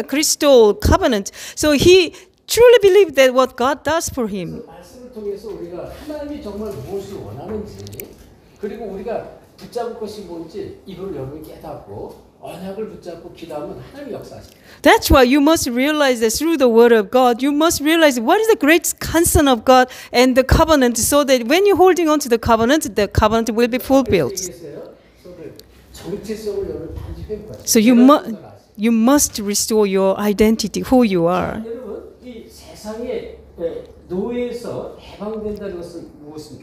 crystal covenant, so he truly believed that what God does for him. 말씀을 통해서 우리가 하나님이 정말 무엇을 원하는지 그리고 우리가 붙잡을 것이 뭔지 이걸 여러분이 깨닫고 언약을 붙잡고 기도하면 하나님이 역사하십니다. That's why you must realize that through the word of God, you must realize what is the great concern of God and the covenant, so that when you're holding on to the covenant will be fulfilled. 정체성을 여러분 반드시 회복하세요. So you must restore your identity, who you are. 여러분 이 세상에 노예에서 해방된다는 것은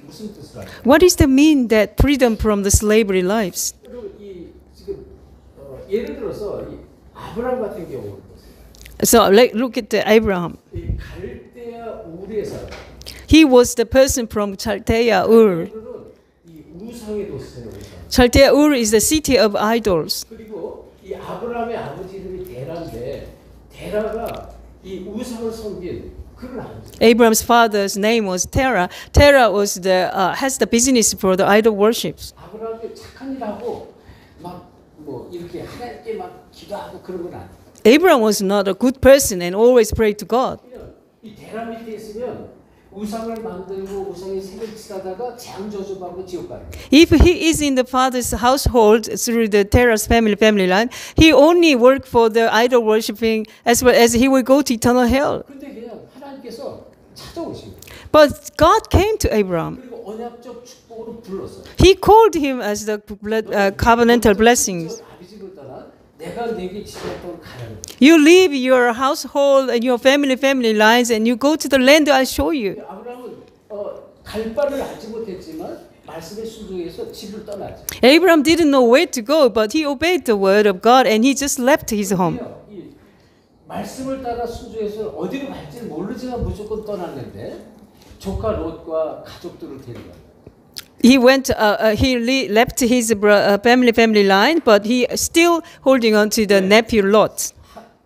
무슨 뜻을 할까요? What is the mean that freedom from the slavery lives? 그리고 이 지금 예를 들어서 이 아브라함 같은 경우를 보세요. So look at the Abraham. 이 갈대아 우르의 사람. He was the person from Chaldea Ur. 그들은 이 우상에 뒀어요. 우상. Chaldea Ur is the city of idols. 그리고 이 아브라함의 아버지 이름이 데라인데 데라가 이 우상을 섬긴 그런 아버지. Abraham's father's name was Terah. Terah was has the business for the idol worships. 아브라함이 착한 일하고 막 뭐 이렇게 하나님께 막 기도하고 그런 건 아니에요. Abraham was not a good person and always prayed to God. 그냥 이 데라 밑에 있으면 우상을 만들고 우상에 색을 칠하다가 재앙 저주받고 지옥 가는 거예요. If he is in the father's household through the Terah's family line, he only work for the idol worshipping as well as he will go to eternal hell. 근데 그냥 하나님께서 찾아오신 거예요. But God came to Abraham. 그리고 언약적 축복으로 불렀어요. He called him as the covenantal blessings. 아비집을 떠나 내가 내게 지켰던 가는 You leave your household and your family lines and you go to the land I'll show you. 아브라함은 갈 바를 알지 못했지만 말씀에 순종해서 집을 떠나죠. Abraham didn't know where to go, but he obeyed the word of God and he just left his home. 이 말씀을 따라 순종해서 어디로 갈지는 모르지만 무조건 떠났는데 조카 롯과 가족들을 데려가요. He left his family line, but he still holding on to the nephew Lot.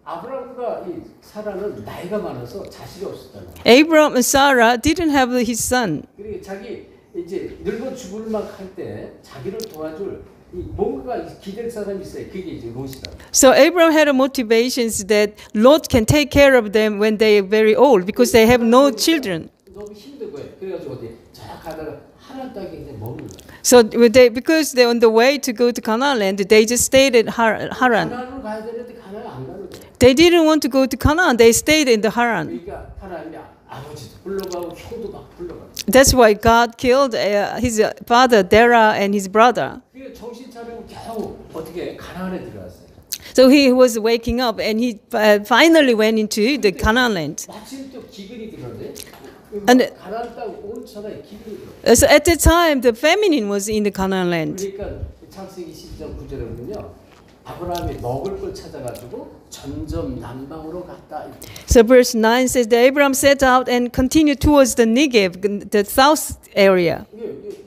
아브라함과 이 사라는 나이가 많아서 자식이 없었잖아요. Abraham and Sarah didn't have his son. 그리고 자기 이제 늙어 죽을 막 할 때 자기를 도와줄 이 뭔가 기댈 사람이 있어요. 그게 이제 롯이다. So Abraham had motivations that Lot can take care of them when they are very old because they have no children. 너무 힘든 거예요. 그래가지고 어디 저 가다가 하나님 땅에 이제 머무는 거예요. So because they're on the way to go to Canaan land, they just stayed at Haran. 가나안으로 가야 되는데 가나안 안 가는 거예요. They didn't want to go to Canaan. They stayed in the Haran. 그러니까 하나님이 아버지도 불러가고 형도 막 불러가고. That's why God killed his father Terah and his brother. 그게 정신 차리고 겨우 어떻게 가나안에 들어갔어요. So he was waking up and he finally went into the Canaan land. 마침 또 기근이 들었는데 And- 가나안 땅 온천에 기근이 들어. So at the time, the famine was in the Canaan land. 그러니까 창세기 12장 9절에 보면요. 아브라함이 먹을 걸 찾아가지고 점점 남방으로 갔다. So verse 9 says that Abraham set out and continued towards the Negev, the south area.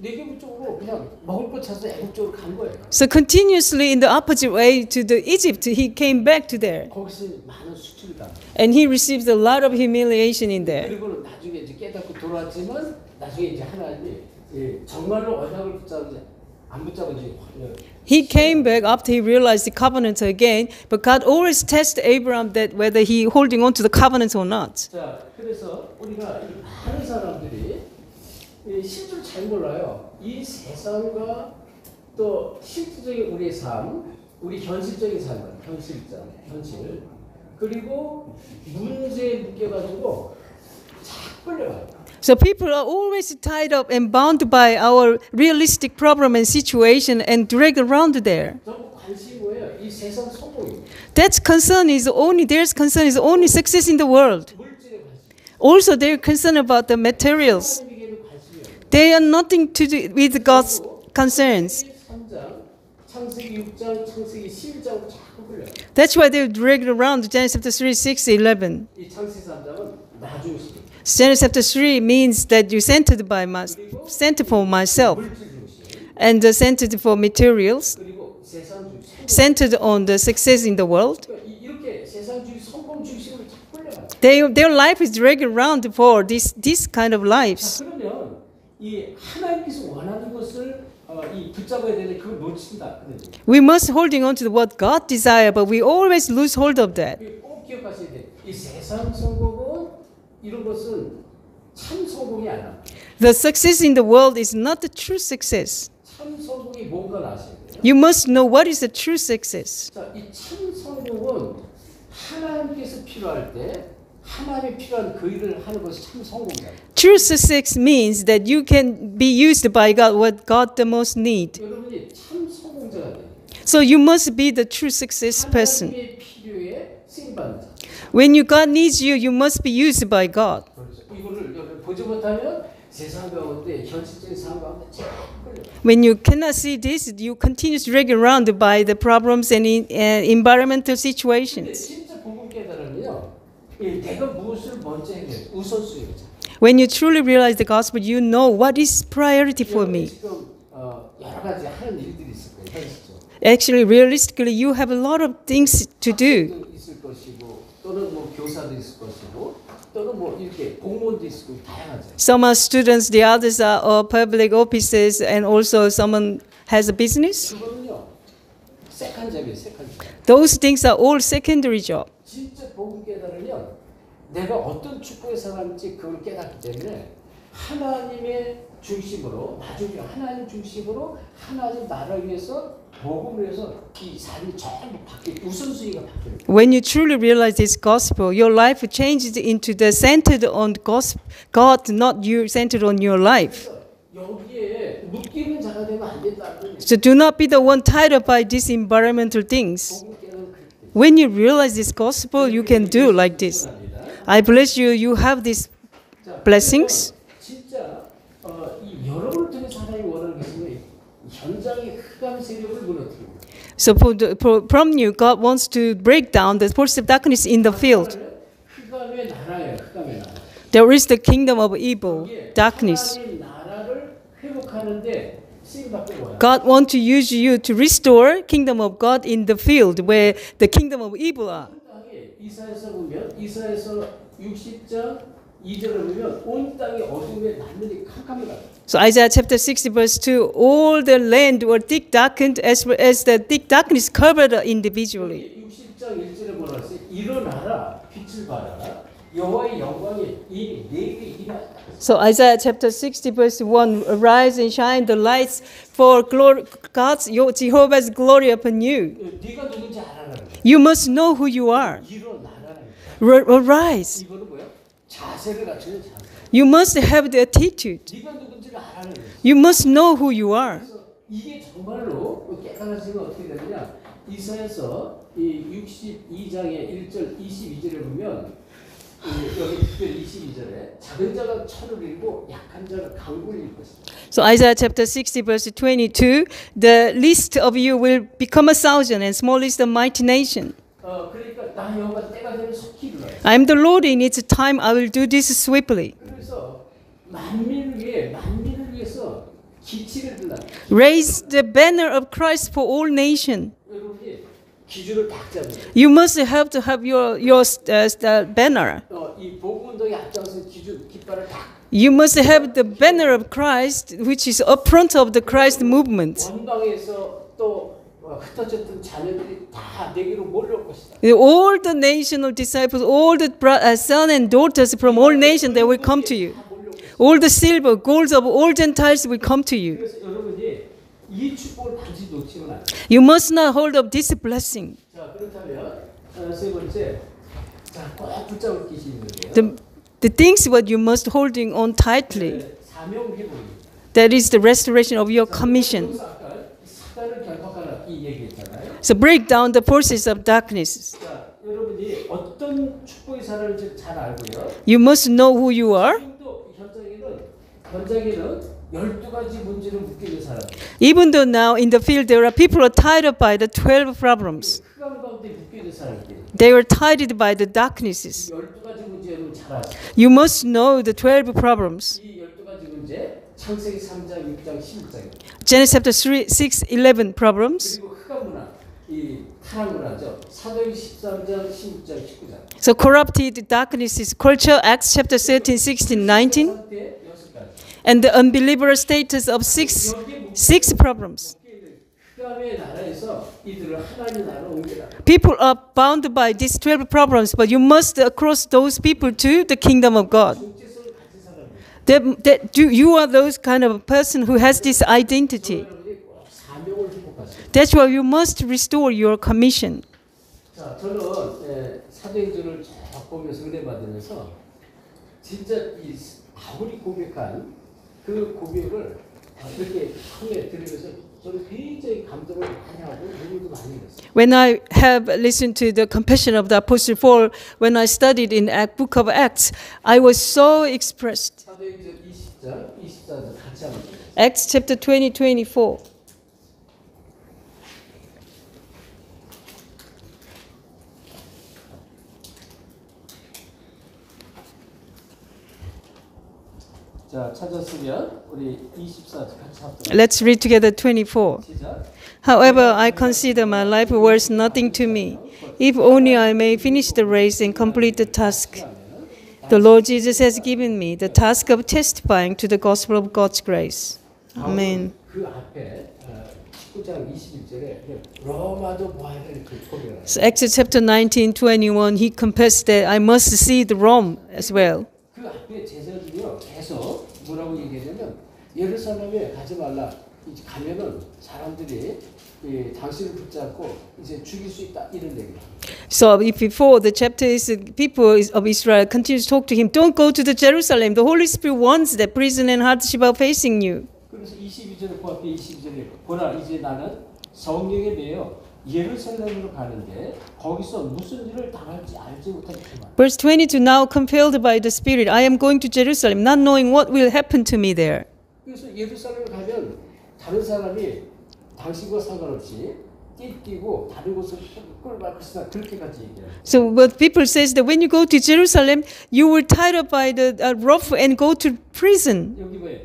네게부 쪽으로 그냥 먹을 걸 찾아서 애굽 쪽으로 간 거예요. So continuously in the opposite way to the Egypt, he came back to there. 거기서 많은 수치를 당해. And he received a lot of humiliation in there. 그리고는 나중에 이제 깨닫고 돌아왔지만 나중에 이제 하나님이 정말로 언약을 붙잡은지 안 붙잡은지 He came back after he realized the covenant again, but God always tests Abraham that whether he holding on to the covenant or not. 자, 그래서 우리가 많은 사람들이 실제로 잘 몰라요. 이 세상과 또 실질적인 우리의 삶, 우리 현실적인 삶, 현실, 그리고 문제에 묶여가지고 자꾸 끌려가요. So people are always tied up and bound by our realistic problem and situation and dragged around there. 전부 관심이 뭐예요? 이 세상 성공입니다. Their concern is only success in the world. 물질에 관심. Also, they're concerned about the materials. 하나님에게는 관심이 없어요. They are nothing to do with God's concerns. 3장, 창세기 6장, 창세기 11장으로 자꾸 끌려요. That's why they're dragged around Genesis chapter 3, 6, 11. 이 창세기 3장은 나중식. Genesis chapter 3 means that you centered for myself, 물질 중심. and centered for materials, 그리고 세상 중심. centered on the success in the world. 그러니까 이렇게 세상 중심, 성공 중심으로 자꾸 끌려가요. Their life is dragged around for this kind of lives. 자, 그러면 이 하나님께서 원하는 것을 이 붙잡아야 되는데 그걸 놓친다. We must holding on to what God desire, but we always lose hold of that. 꼭 기억하셔야 돼. 이 세상 성공은 이런 것은 참 성공이 아니야. The success in the world is not the true success. 참 성공이 뭔가 아셔야 돼요. You must know what is the true success. 자, 이 참 성공은 하나님께서 필요할 때 하나님 필요한 그 일을 하는 것이 참 성공이야. True success means that you can be used by God what God the most need. 여러분이 참 성공자가 돼요. So you must be the true success person. 하나님의 필요에 쓰임받는 자. When God needs you, you must be used by God. 그렇죠. 이거를 보지 못하면 세상 가운데 현실적인 상황 가운데 자꾸 끌려. When you cannot see this, you continue to drag around by the problems and environmental 근데 situations. 진짜 복음 깨달으면요, 내가 무엇을 먼저 해야 돼? 우선순위죠. When you truly realize the gospel, you know what is priority for me. 지금 여러 가지 하는 일들이 있을 거예요. 현실적으로. Actually, realistically, you have a lot of things to do. 학생도 있을 것이고, 또는 뭐 교사도 있을 것이고, 또는 뭐 이렇게 공무원도 있을 거고 다양하죠. Some are students, the others are public officers, and also someone has a business. 그거는요, 세컨잡이에요, 세컨잡. Those things are all secondary job. 진짜 복음 깨달으면 내가 어떤 축복의 사람인지 그걸 깨닫기 때문에 하나님의 중심으로, 나중에 하나님 중심으로 하나님 나라를 위해서 복음을 위해서 이 삶이 전부 우선순위가 바뀌는 거예요. When you truly realize this gospel, your life changes into the centered on God, not you centered on your life. 그래서 여기에 묶이는 자가 되면 안 된다는 거예요. So do not be the one tied up by these environmental things. 복음 깨달으면 그렇게 돼요. When you realize this gospel, you can do like this. I bless you. You have these 자, blessings. 진짜 이 여러분을 통해서 하나님이 원하는 것은 현장의 흑암 세력을 무너뜨리는 거예요. So from you, God wants to break down the forces of darkness in the field. 흑암의 나라예요. 흑암의 나라. There is the kingdom of evil, darkness. 하나님 나라를 회복하는데 쓰임 받고 와요. God wants to use you to restore kingdom of God in the field where the kingdom of evil are. 이사야서 보면 이사야서 60장 2절을 보면 온 땅이 어둠에 남는이 캄캄하다. So Isaiah chapter 60 verse 2, all the land were thick darkened as the thick darkness covered individually. 60장 1절에 뭐라 했어요? 일어나라 빛을 발하라 여호와의 영광이 이미 내게 임하였다. So Isaiah chapter 60 verse 1, arise and shine the lights for God's, your Jehovah's glory upon you. 네가 누군지 알아라. You must know who you are. 일어나라. Arise. 이거는 뭐야? 자세를 갖추는 자세. You must have the attitude. 네가 누군지를 알아라. You must know who you are. 그래서 이게 정말로 깨달아지면 어떻게 되느냐? 이사야서 이 62장의 1절 22절에 보면 여기 특별히 22절에 작은 자가 천을 잃고 약한 자가 강군을 잃을 것이다. So Isaiah chapter 60 verse 22, the least of you will become 1,000 and smallest a mighty nation. 그러니까 나 여호와 때가 되면 속히 일어나요. I am the Lord, in its time I will do this swiftly. 그래서 만민을 위해서 기치를 들라. Raise the banner of Christ for all nations. 여러분이 기준을 딱 잡아요. You must have to have your banner. 이 복음운동의 앞장서 기준 깃발을 딱. You must have the banner of Christ, which is up front of the Christ movement. 원방에서 또 흩어졌던 자녀들이 다 내게로 몰려올 것이다. All the national disciples, all the sons and daughters from all nations, they will come to you. All the silver, golds of all Gentiles will come to you. 그래서 여러분이 이 축복을 반드시 놓치면 안 돼요. You must not hold up this blessing. 자, 그렇다면 세 번째, 자, 꼭 붙잡을 것이 있는데요. The things what you must holding on tightly. 사명 회복입니다. That is the restoration of your commission. 아까 사단을 결박하라 이 얘기했잖아요. So break down the forces of darkness. 자, 여러분이 어떤 축복의 사람인지 잘 알고요. You must know who you are. 지금도 현장에는 12가지 문제를 묶이는 사람. Even though now in the field there are people are tied up by the 12 problems. 흑암 가운데 묶이는 사람들. They are tied by the darknesses. 12가지 문제 여러분 잘 아시죠? You must know the 12 problems. 이 12가지 문제 창세기 3장, 6장, 16장입니다. Genesis chapter 3, 6, 11 problems. 그리고 흑암 문화, 이 타락 문화죠. 사도행전 13장, 16장, 19장. So corrupted darkness is culture, Acts chapter 13, 16, 19. 상태 6가지. And the unbeliever status of six problems. 흑암의 나라에서 이들을 하나님의 나라로 옮겨라. People are bound by these 12 problems, but you must cross those people to the kingdom of God. 정체성을 가진 사람들. You are those kind of person who has this identity. 여러분이 꼭 사명을 회복하세요. That's why you must restore your commission. 자, 저는 사도행전을 쭉 보면서 은혜 받으면서 진짜 이 바울이 고백한 그 고백을 이렇게 통해 들으면서 저는 굉장히 감동을 많이 하고 눈물도 많이 흘렸어요. When I have listened to the compassion of the Apostle Paul, when I studied in Book of Acts, I was so expressed. 사도행전 20장, 24절 같이 한번 보겠습니다. Acts chapter 20, 24. 자, 찾았으면 우리 24절 같이 합동. Let's read together 24. 시작. However, I consider my life worth nothing to me, if only I may finish the race and complete the task the Lord Jesus has given me, the task of testifying to the gospel of God's grace. Amen. 그 앞에 19장 21절에 로마도 보아야 될 그 고백을. So Acts chapter 19, 21, he confessed that I must see the Rome as well. 그 앞에 제자들이요 계속 뭐라고 얘기하냐면 예루살렘에 가지 말라. 이제 가면은 사람들이 당신을 붙잡고 이제 죽일 수 있다 이런 얘기를. So if before the chapter is people of Israel continue to talk to him, don't go to the Jerusalem. The Holy Spirit wants that prison and hardship are facing you. 그래서 22절에 그 앞에 22절에 보라 이제 나는 성령에 매여 예루살렘으로 가는데 거기서 무슨 일을 당할지 알지 못하게 말. Verse 22, now compelled by the Spirit, I am going to Jerusalem, not knowing what will happen to me there. 그래서 예루살렘에 가면 다른 사람이 당신과 상관없이 띠띠고 다른 곳을 끌고 것이다 그렇게까지 얘기해요. So what people says that when you go to Jerusalem, you will tied up by the rope and go to prison. 여기 뭐예요?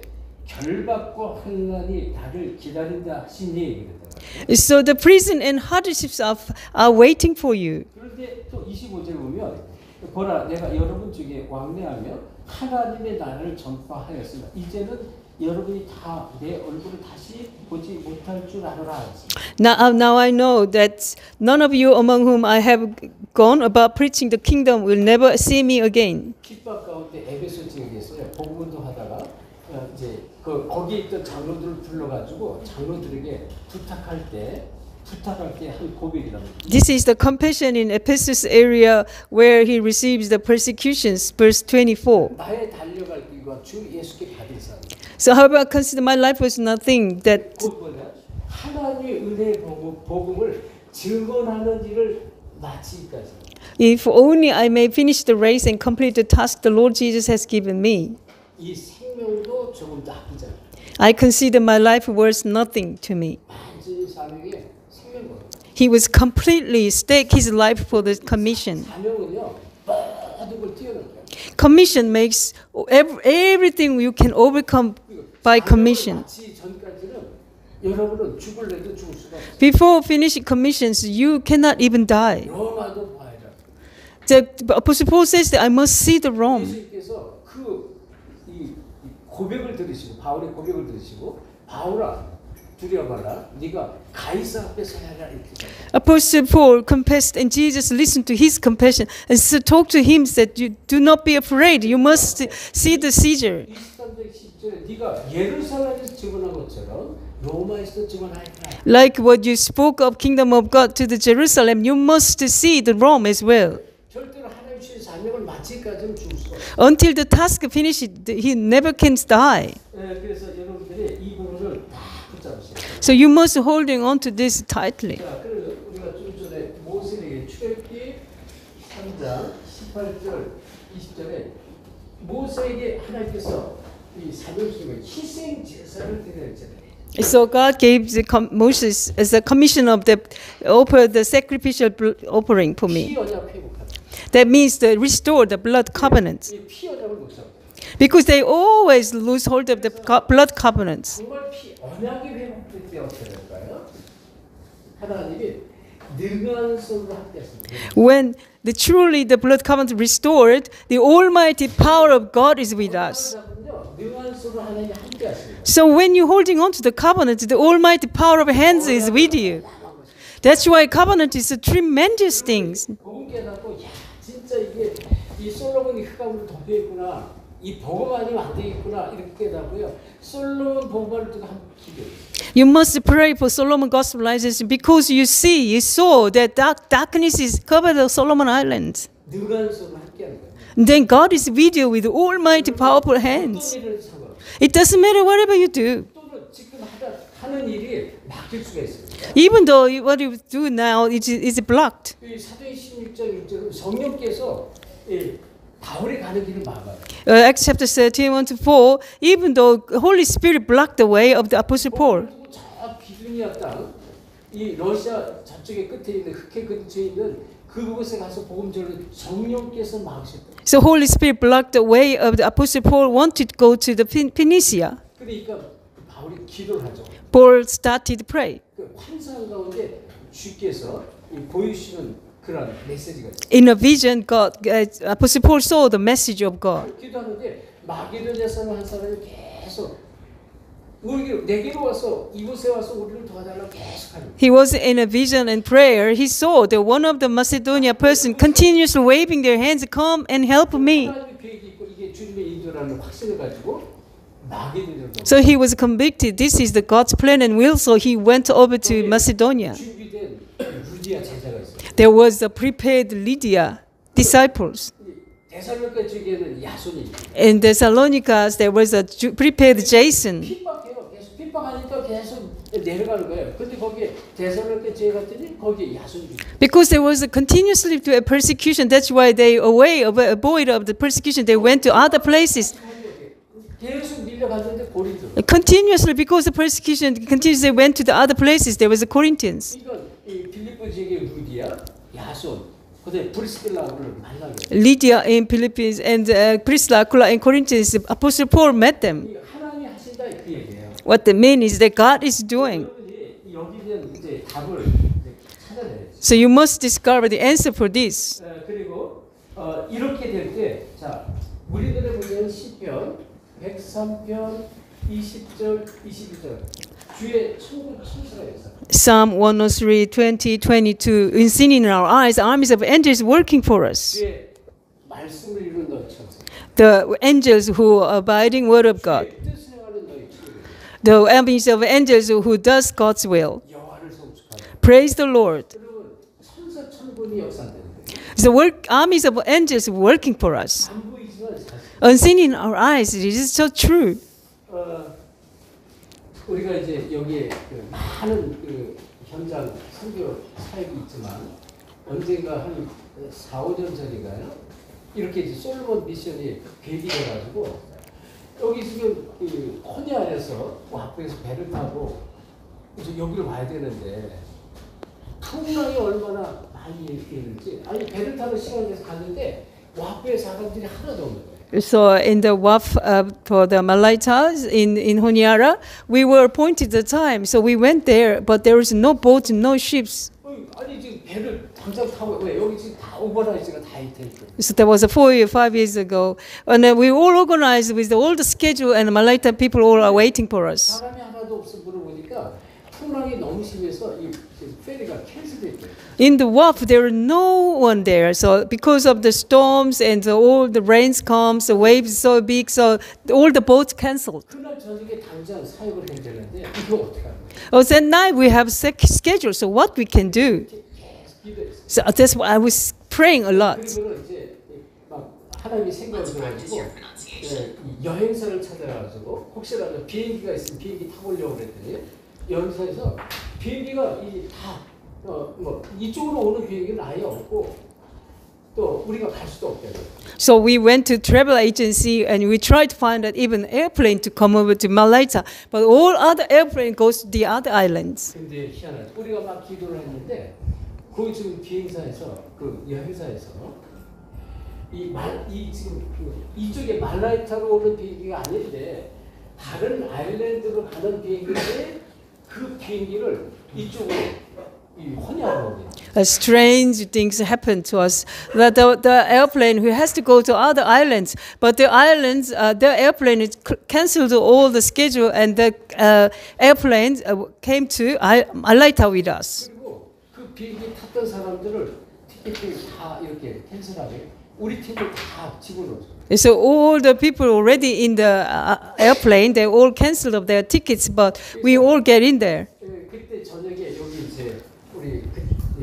결박과 환난이 나를 기다린다 신이 얘기했다. So the prison and hardships are waiting for you. 그런데 또 25절 보면 보라 내가 여러분 중에 왕래하며 하나님의 나라를 전파하였으나 이제는 여러분이 다 내 얼굴을 다시 보지 못할 줄 알아라. Now I know that none of you among whom I have gone about preaching the kingdom will never see me again. 핍박 가운데 에베소 지역에서 복음도 하다가 이제 거기에 있던 장로들을 불러가지고 장로들에게 부탁할 때 한 고백이라고. This is the compassion in Ephesus area where he receives the persecutions. Verse 24. 나의 달려갈 길과 주 예수께 받은 삶. So however I consider my life was nothing that 곧 뭐냐? 하나님의 은혜의 복음을 증언하는 일을 마치기까지. if only I may finish the race and complete the task the Lord Jesus has given me. 이 생명도 조금 나쁘지 않아. I consider my life worth nothing to me. 완전히 사명에 생명거. He was completely stake his life for the commission. 사명은요 모든 걸 뛰어넘어요. Commission makes everything you can overcome by commission. 마치 전까지는 여러분은 죽을래도 죽을 수가 없어요. Before finishing commissions, you cannot even die. 로마도 봐야 돼. The Apostle Paul says that I must see the Rome. 예수님께서 이 고백을 들으시고 바울의 고백을 들으시고 바울아 두려워 말라 네가 가이사 앞에 서야 하라 이렇게. Apostle Paul confessed, and Jesus listened to his confession and so talked to him, said, "You do not be afraid. You must see the Caesar." 23절 10절에 네가 예루살렘에서 증언한 것처럼 로마에서도 증언하라. Like what you spoke of kingdom of God to the Jerusalem, you must see the Rome as well. 절대로 하나님 주신 사명을 마치기까지는 죽을 수가 없어요. Until the task finished, he never can die. 그래서 여러분들이 이 부분을 다 붙잡으세요. So you must holding on to this tightly. 자, 그리고 우리가 좀 전에 모세에게 출애굽기 3장 18절 20절에 모세에게 하나님께서 이 사명 중에 희생 제사를 드려야 했잖아요. So God gave Moses as a commission of the offer the sacrificial offering for me. 피 언약 회복하다. That means to restore the blood covenant. 이 피 언약을 못 잡아요. Because they always lose hold of the blood covenants. 정말 피 언약이 회복될 때 어떻게 될까요? 하나님이 능한 손으로 함께하십니다. When truly the blood covenant restored, the almighty power of God is with us. 능한 손으로 하나님이 함께하십니다. So when you're holding on to the covenant, the almighty power of hands is with you. That's why covenant is a tremendous thing. 복음 깨닫고 야 진짜 이게 이 솔로몬이 흑암으로 덮여 있구나. 이 복음 아니면 안 되겠구나 이렇게 깨닫고요. 솔로몬 복음을 두고 한번 기도해요. You must pray for Solomon gospelization because you saw that darkness is covered the Solomon Islands. 능한 손으로 함께하는 거예요. And then God is with you with almighty powerful hands. 어떤 일을 상관없어요. It doesn't matter whatever you do. 또는 지금 하는 일이 바뀔 수가 있습니다. Even though what you do now is blocked. 이 사도행 16장 6절은 성령께서 바울이 가는 길을 막아요. Acts chapter 13, 1 to 4, even though Holy Spirit blocked the way of the Apostle Paul. 저 비두니아 땅, 이 러시아 저쪽에 끝에 있는 흑해 근처에 있는 그곳에 가서 복음 전을 성령께서 막으셨다. So Holy Spirit blocked the way of the Apostle Paul wanted to go to the Phoenicia. 그러니까 바울이 기도를 하죠. Paul started to pray. 그 환상 가운데 주께서 보여주시는 그런 메시지가 있어요. In a vision, God, Apostle Paul saw the message of God. 기도하는데 마게도냐 사람 한 사람이 계속 내게로 와서 이곳에 와서 우리를 도와달라고 계속하는. He was in a vision and prayer. He saw that one of the Macedonia person continuously waving their hands, "Come and help me." 하나님의 계획이 있고 이게 주님의 인도라는 확신을 가지고 마게도냐로. So he was convicted. This is the God's plan and will. So he went over to Macedonia. 준비된 루디아 제자가 있어요. There was a prepared Lydia disciples. 데살로니가 지역에는 야손이 있어요. In Thessalonica, there was a prepared Jason. 핍박해요. 계속 핍박하니까 계속 내려가는 거예요. 근데 거기에 데살로니가 지역 갔더니 거기에 야손이 있어요. Because there was a continuously to a persecution. That's why they avoid of the persecution. They went to other places. 계속 밀려갔는데 고린도. Continuously, because the persecution continues, they went to the other places. There was the Corinthians. 그러니까 이 빌립보 지역의 루디아, 야손, 그다음에 브리스길라를 만나게. Lydia in Philippines and Priscilla, Aquila in Corinthians. Apostle Paul met them. 하나님이 하신다 그 얘기예요. What they mean is that God is doing. 여기는 이제 답을 찾아내야죠. So you must discover the answer for this. 그리고 이렇게 될 때, 자 우리들의 보면 시편 103편 20절 22절 주의 천사가 있어요. Psalm 103, 20, 22. In sin in our eyes, armies of angels working for us. 주의 말씀을 이루는 너희 천사. The angels who are abiding word of God. 주의 뜻을 행하는 너희 친구. The armies of angels who does God's will. 여호와를 송축하라. Praise the Lord. 여러분 천사 천군이 역사되는 거예요. The armies of angels working for us. 안 보이지만 사실. Unseen in our eyes, it is so true. 우리가 이제 여기에 그 많은 그 현장 선교 사역이 있지만 언젠가 한 4, 5년 전인가요? 이렇게 이제 솔로몬 미션이 계획이 돼가지고 여기 지금 그 코니아에서 와프에서 배를 타고 이제 여기로 와야 되는데 풍랑이 얼마나 많이 일는지 아니 배를 타는 시간에서 갔는데 와프에 사람들이 하나도 없는 거예요. So in the WAF for the Malaitas in Honiara, we were appointed the time. So we went there, but there was no boat, no ships. 아니 지금 배를 당장 타고 왜 여기 지금 다 오버라이즈가 다 있다니까. So that was 5 years ago. And we all organized with all the schedule and Malaita people all are waiting for us. 사람이 하나도 없어 물어보니까 풍랑이 너무 심해서 이 페리가 캔슬됐대요. In the WAF, there was no one there. So because of the storms and all the rains comes, the waves so big, so all the boats canceled. 그날 저녁에 당장 사역을 해야 되는데 이거 어떻게 하는 거예요? Oh, that night we have schedule. So what we can do? 계속 기도했어요. So that's why I was praying a lot. 그리고는 이제 막 하나님이 생각을 들어가지고 여행사를 찾아가지고 혹시라도 비행기가 있으면 비행기 타보려고 그랬더니 여행사에서 비행기가 뭐 이쪽으로 오는 비행기는 아예 없고 또 우리가 갈 수도 없대요. So we went to travel agency and we tried to find that even airplane to come over to Malaita, but all other airplane goes to the other islands. 근데 희한하죠. 우리가 막 기도를 했는데 거기 지금 비행사에서 그 여행사에서 지금 이쪽에 말라이타로 오는 비행기가 아닌데 다른 아일랜드로 가는 비행기인데 그 비행기를 이쪽으로 혼이하러 오게. Strange things happened to us. That the airplane who has to go to other islands, but the islands, the airplane cancelled all the schedule, and the airplane came to Malaita with us. 그리고 그 비행기 탔던 사람들을 티켓을 다 이렇게 캔슬하게 우리 팀을 다 집어넣었어요. So all the people already in the airplane, they all cancelled their tickets, but we all get in there. 그때 저녁에 여기 이제 우리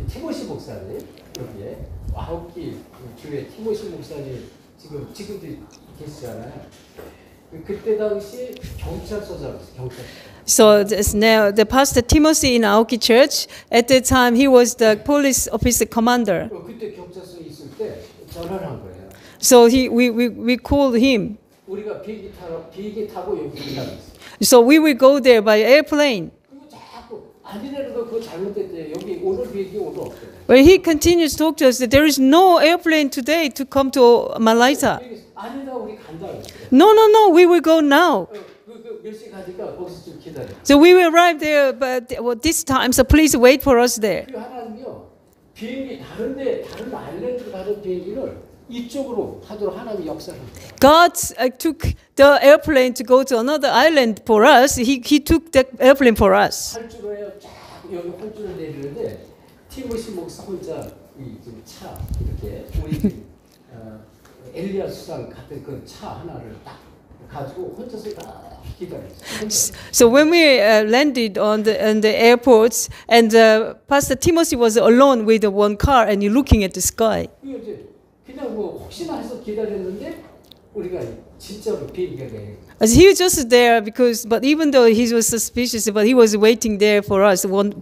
티모시 목사님 여기에 9기 교회 티모시 목사님 지금도 계시잖아요. 그때 당시 경찰서장, 경찰. So now the pastor Timothy in Aoki Church, at that time he was the police officer commander. 그때 경찰서에 있을 때 전화를 한 거예요. So we called him. 우리가 비행기 타고 여기 가고 있어. So we will go there by airplane. 그리고 자꾸 아니라는 거 그거 잘못됐대. 여기 오늘 비행기 오늘 없대. But he continues to talk to us that there is no airplane today to come to Malaysia. 아니다 우리 간다. No, no, no, we will go now. 몇 시 가니까 거기서 좀 기다려. So we will arrive there, but this time, so please wait for us there. 그 하나님요 비행기 다른 아일랜드로 가는 비행기를 이쪽으로 하도록 하나님이 역사를. God took the airplane to go to another island for us. He took the airplane for us. 활주로에 쫙 여기 활주로 내리는데 티모시 목사 혼자 이차 이렇게 우리 엘리야 수상 같은 그 차 하나를 딱 가지고 혼자서 딱 기다렸어요. So when we landed on the airports, and Pastor Timothy was alone with one car, and you're looking at the sky. 이제 그냥 뭐 혹시나 해서 기다렸는데 우리가 진짜로 비행기가 내려. As he was just there because, but even though he was suspicious, but he was waiting there for us, one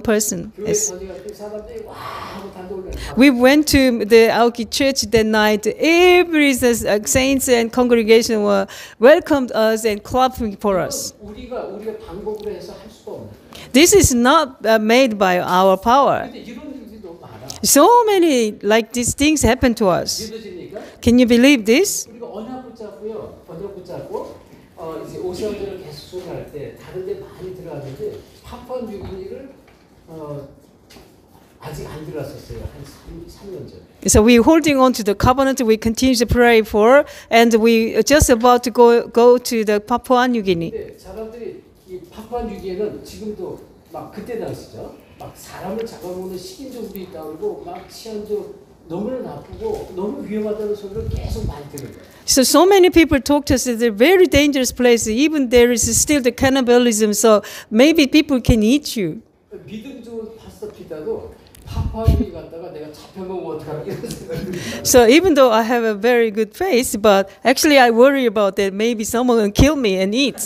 person. Yes. 사람들이 와 하고 단독을. We went to the Aoki church that night. Every saints and congregation were welcomed us and clapping for us. 우리가 방법으로 해서 할 수가 없는. This is not made by our power. 근데 이런 일들이 너무 많아. So many like these things happen to us. 믿어지니까 Can you believe this? 우리가 언약 붙잡고요. 언약 붙잡고 이제 오세훈들을 계속 소개할 때 다른 데 많이 들어갔는데 파푸아 뉴기니를 아직 안 들어갔었어요. 한 3년 전에. So we're holding on to the covenant we continue to pray for, and we are just about to go to the Papua New Guinea. 근데 사람들이 이 파푸아 뉴기니는 지금도 막 그때 당시죠. 막 사람을 잡아먹는 식인종도 있다고 그러고 막 치안도 너무나 나쁘고 너무 위험하다는 소리를 계속 많이 들은 거예요. So many people talk to us that it's a very dangerous place. Even there is still the cannibalism. So maybe people can eat you. 믿음 좋은 파스터 피다도 파푸아뉴기니 갔다가 내가 잡혀먹으면 어떡하나 이런 생각이 들어요. So even though I have a very good faith, but actually I worry about that maybe someone will kill me and eat.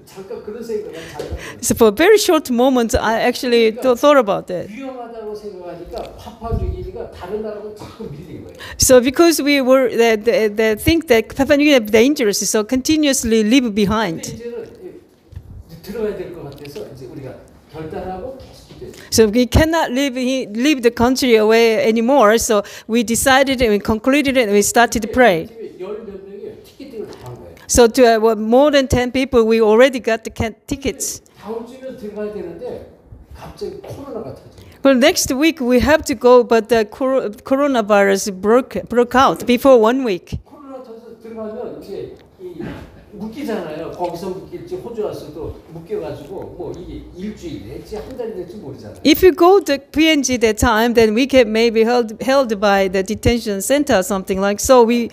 잠깐 그런 생각을 잠깐. So for a very short moment, I actually thought about that. 위험하다고 생각하니까 파푸아뉴기니가 다른 나라로 자꾸 밀린 거예요. So because we were they think that Papua New Guinea is dangerous, so continuously leave 근데 behind. 이제는 들어야 될 것 같아서 이제 우리가 결단하고 계속 기도했어요. So we cannot leave the country away anymore. So we decided and we concluded it and we started to pray. 열몇 명이 티켓팅을 다 한 거예요. So to more than 10 people, we already got the tickets. 다음 주면 들어가야 되는데 갑자기 코로나가 터져요. Well, next week we have to go, but the coronavirus broke out before 1 week. 코로나 터져서 들어가면 이제 묶이잖아요. 거기서 묶일지 호주 와서도 묶여가지고 뭐 이게 일주일 될지 한 달이 될지 모르잖아요. If you go to PNG that time, then we can maybe held by the detention center or something like. So we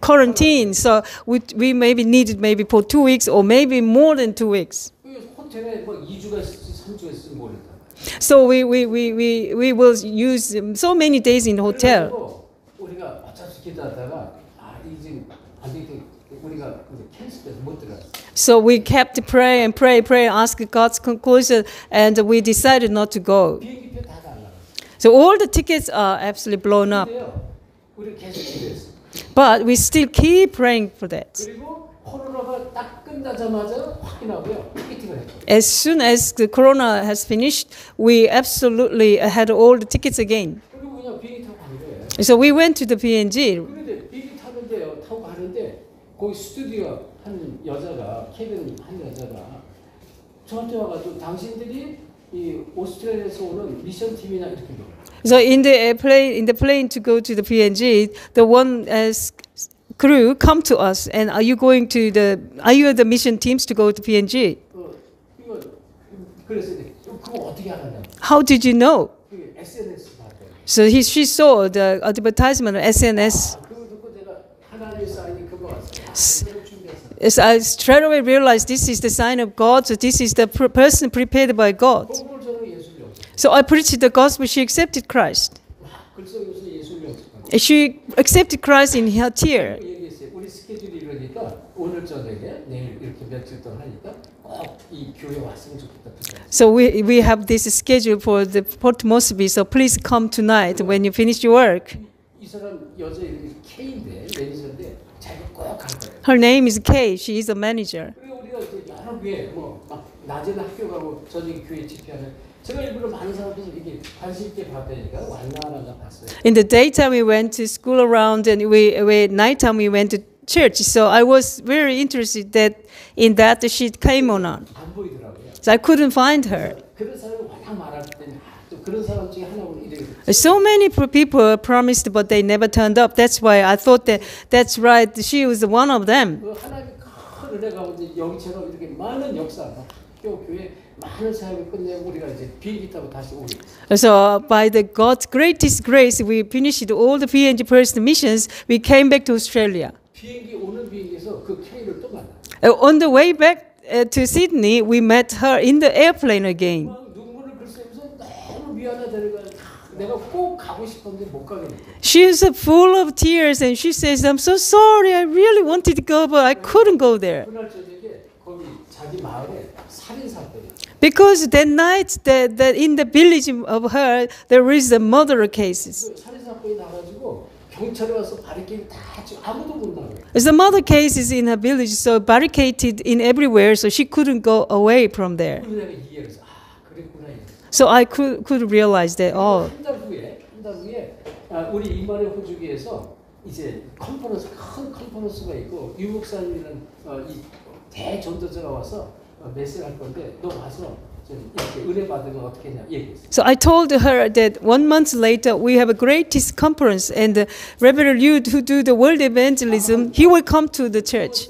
quarantine. So we maybe needed maybe for 2 weeks or maybe more than 2 weeks. 호텔에 뭐 2주가 있을지 3주가 있을지 모른다. So we will use so many days in the hotel. 우리가 어쩔 수 기도하다가 이제 안 되게 우리가 캔슬해서 못 들어갔어. So we kept pray, ask God's conclusion, and we decided not to go. 비행기표 다 달라. So all the tickets are absolutely blown up. 우리 계속 기도했어. But we still keep praying for that. 그리고 코로나가 딱 끝나자마자 확인하고요. 티켓팅을 했고. As soon as the corona has finished, we absolutely had all the tickets again. 그리고 그냥 비행기 타고 간 거예요. So we went to the PNG. 그런데 비행기 타고 가는데 거기 스튜디오 한 여자가 케빈 한 여자가 저한테 와가지고 당신들이 이 오스트레일리아에서 오는 미션 팀이냐 이렇게 물어요. So in the plane to go to the PNG, the one as crew come to us, and are you the mission teams to go to PNG? 이거 그래서 그거 어떻게 알았냐? How did you know? 그 SNS 봤대요. So she saw the advertisement on SNS. 그거 듣고 내가 하나님의 사인이 그거 왔어요. 준비했어. Yes, I straight away realized this is the sign of God. So this is the person prepared by God. 그걸 저는 예수를 영접했어요. So I preached the gospel. She accepted Christ. 그래서 요새 예수를 영접하고. She accepted Christ in her tear. 얘기했어요. 우리 스케줄이 이러니까 오늘 저녁에 내일 이렇게 며칠 동안 하니까 꼭 이 교회 왔으면 좋겠다. So we have this schedule for the Port Moresby. So please come tonight when you finish your work. 이 사람 여자 이름이 K인데 매니저인데 자기가 꼭 갈 거예요. Her name is Kay. She is a manager. 그리고 우리가 이제 여러 교회 뭐막 낮에는 학교 가고 저녁에 교회 집회하는 제가 일부러 많은 사람들이 이렇게 관심 있게 봤다니까 왔나 안 왔나 봤어요. In the daytime we went to school around, and nighttime we went to church. So I was very interested that in that she came or not. 안 보이더라고요. So I couldn't find her. 그런 사람이 워낙 많았기 때문에 또 그런 사람 중에 하나는 이렇게 So many people promised, but they never turned up. That's why I thought that that's right. She was one of them. 그 하나님의 큰 은혜가 이제 여기처럼 이렇게 많은 역사, 학교 교회 많은 사역을 끝내고 우리가 이제 비행기 타고 다시 오게 됐어요. So by the God's greatest grace, we finished all the PNG Person missions. We came back to Australia. 비행기 오는 비행기에서 그 K를 또 만나. On the way back to Sydney, we met her in the airplane again. 막 눈물을 글쎄면서 너무 미안하다니까 내가 꼭 가고 싶었는데 못 가게 됐대. She is full of tears, and she says, "I'm so sorry. I really wanted to go, but I couldn't go there." 그날 저녁에 거기 자기 마을에 살인 사건이. Because that night, that in the village of her, there is a murder cases. 그 살인 사건이 나가지고 경찰이 와서 바리케이드 다 아무도 못 나가. The murder cases in her village, so barricaded in everywhere, so she couldn't go away from there. 그래서 내가 이해를 해서 그랬구나. So I could realize that. Oh, 한 달 후에 우리 이만희 호주기에서 이제 큰 컨퍼런스가 있고 유목사님이라는 이 대전도자가 와서 메시지를 할 건데 너 와서 좀 이렇게 은혜 받으면 어떻게 했냐 얘기했어요. so I told her that 1 month later we have a greatest conference, and Reverend Liu, who do the world evangelism, he will come to the church.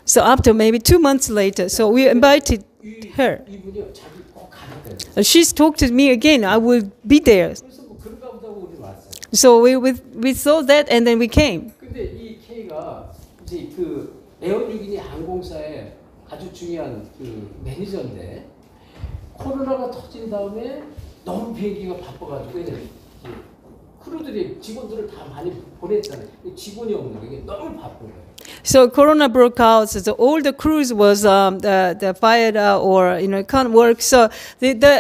So after maybe 2 months later, so we invited her. 이분이요 자기 꼭 가겠다. She's talked to me again. I will be there. 그래서 뭐 그런가 보다 하고 우리 왔어요. So we saw that, and then we came. 근데 이 K가 이제 그 에어 6인이 항공사의 아주 중요한 그 매니저인데 코로나가 터진 다음에 너무 비행기가 바빠가지고 왜냐면 크루들이 직원들을 다 많이 보냈잖아요. 직원이 없는 게 너무 바쁜 거예요. So Corona broke out. So all the crews was the fired or can't work. So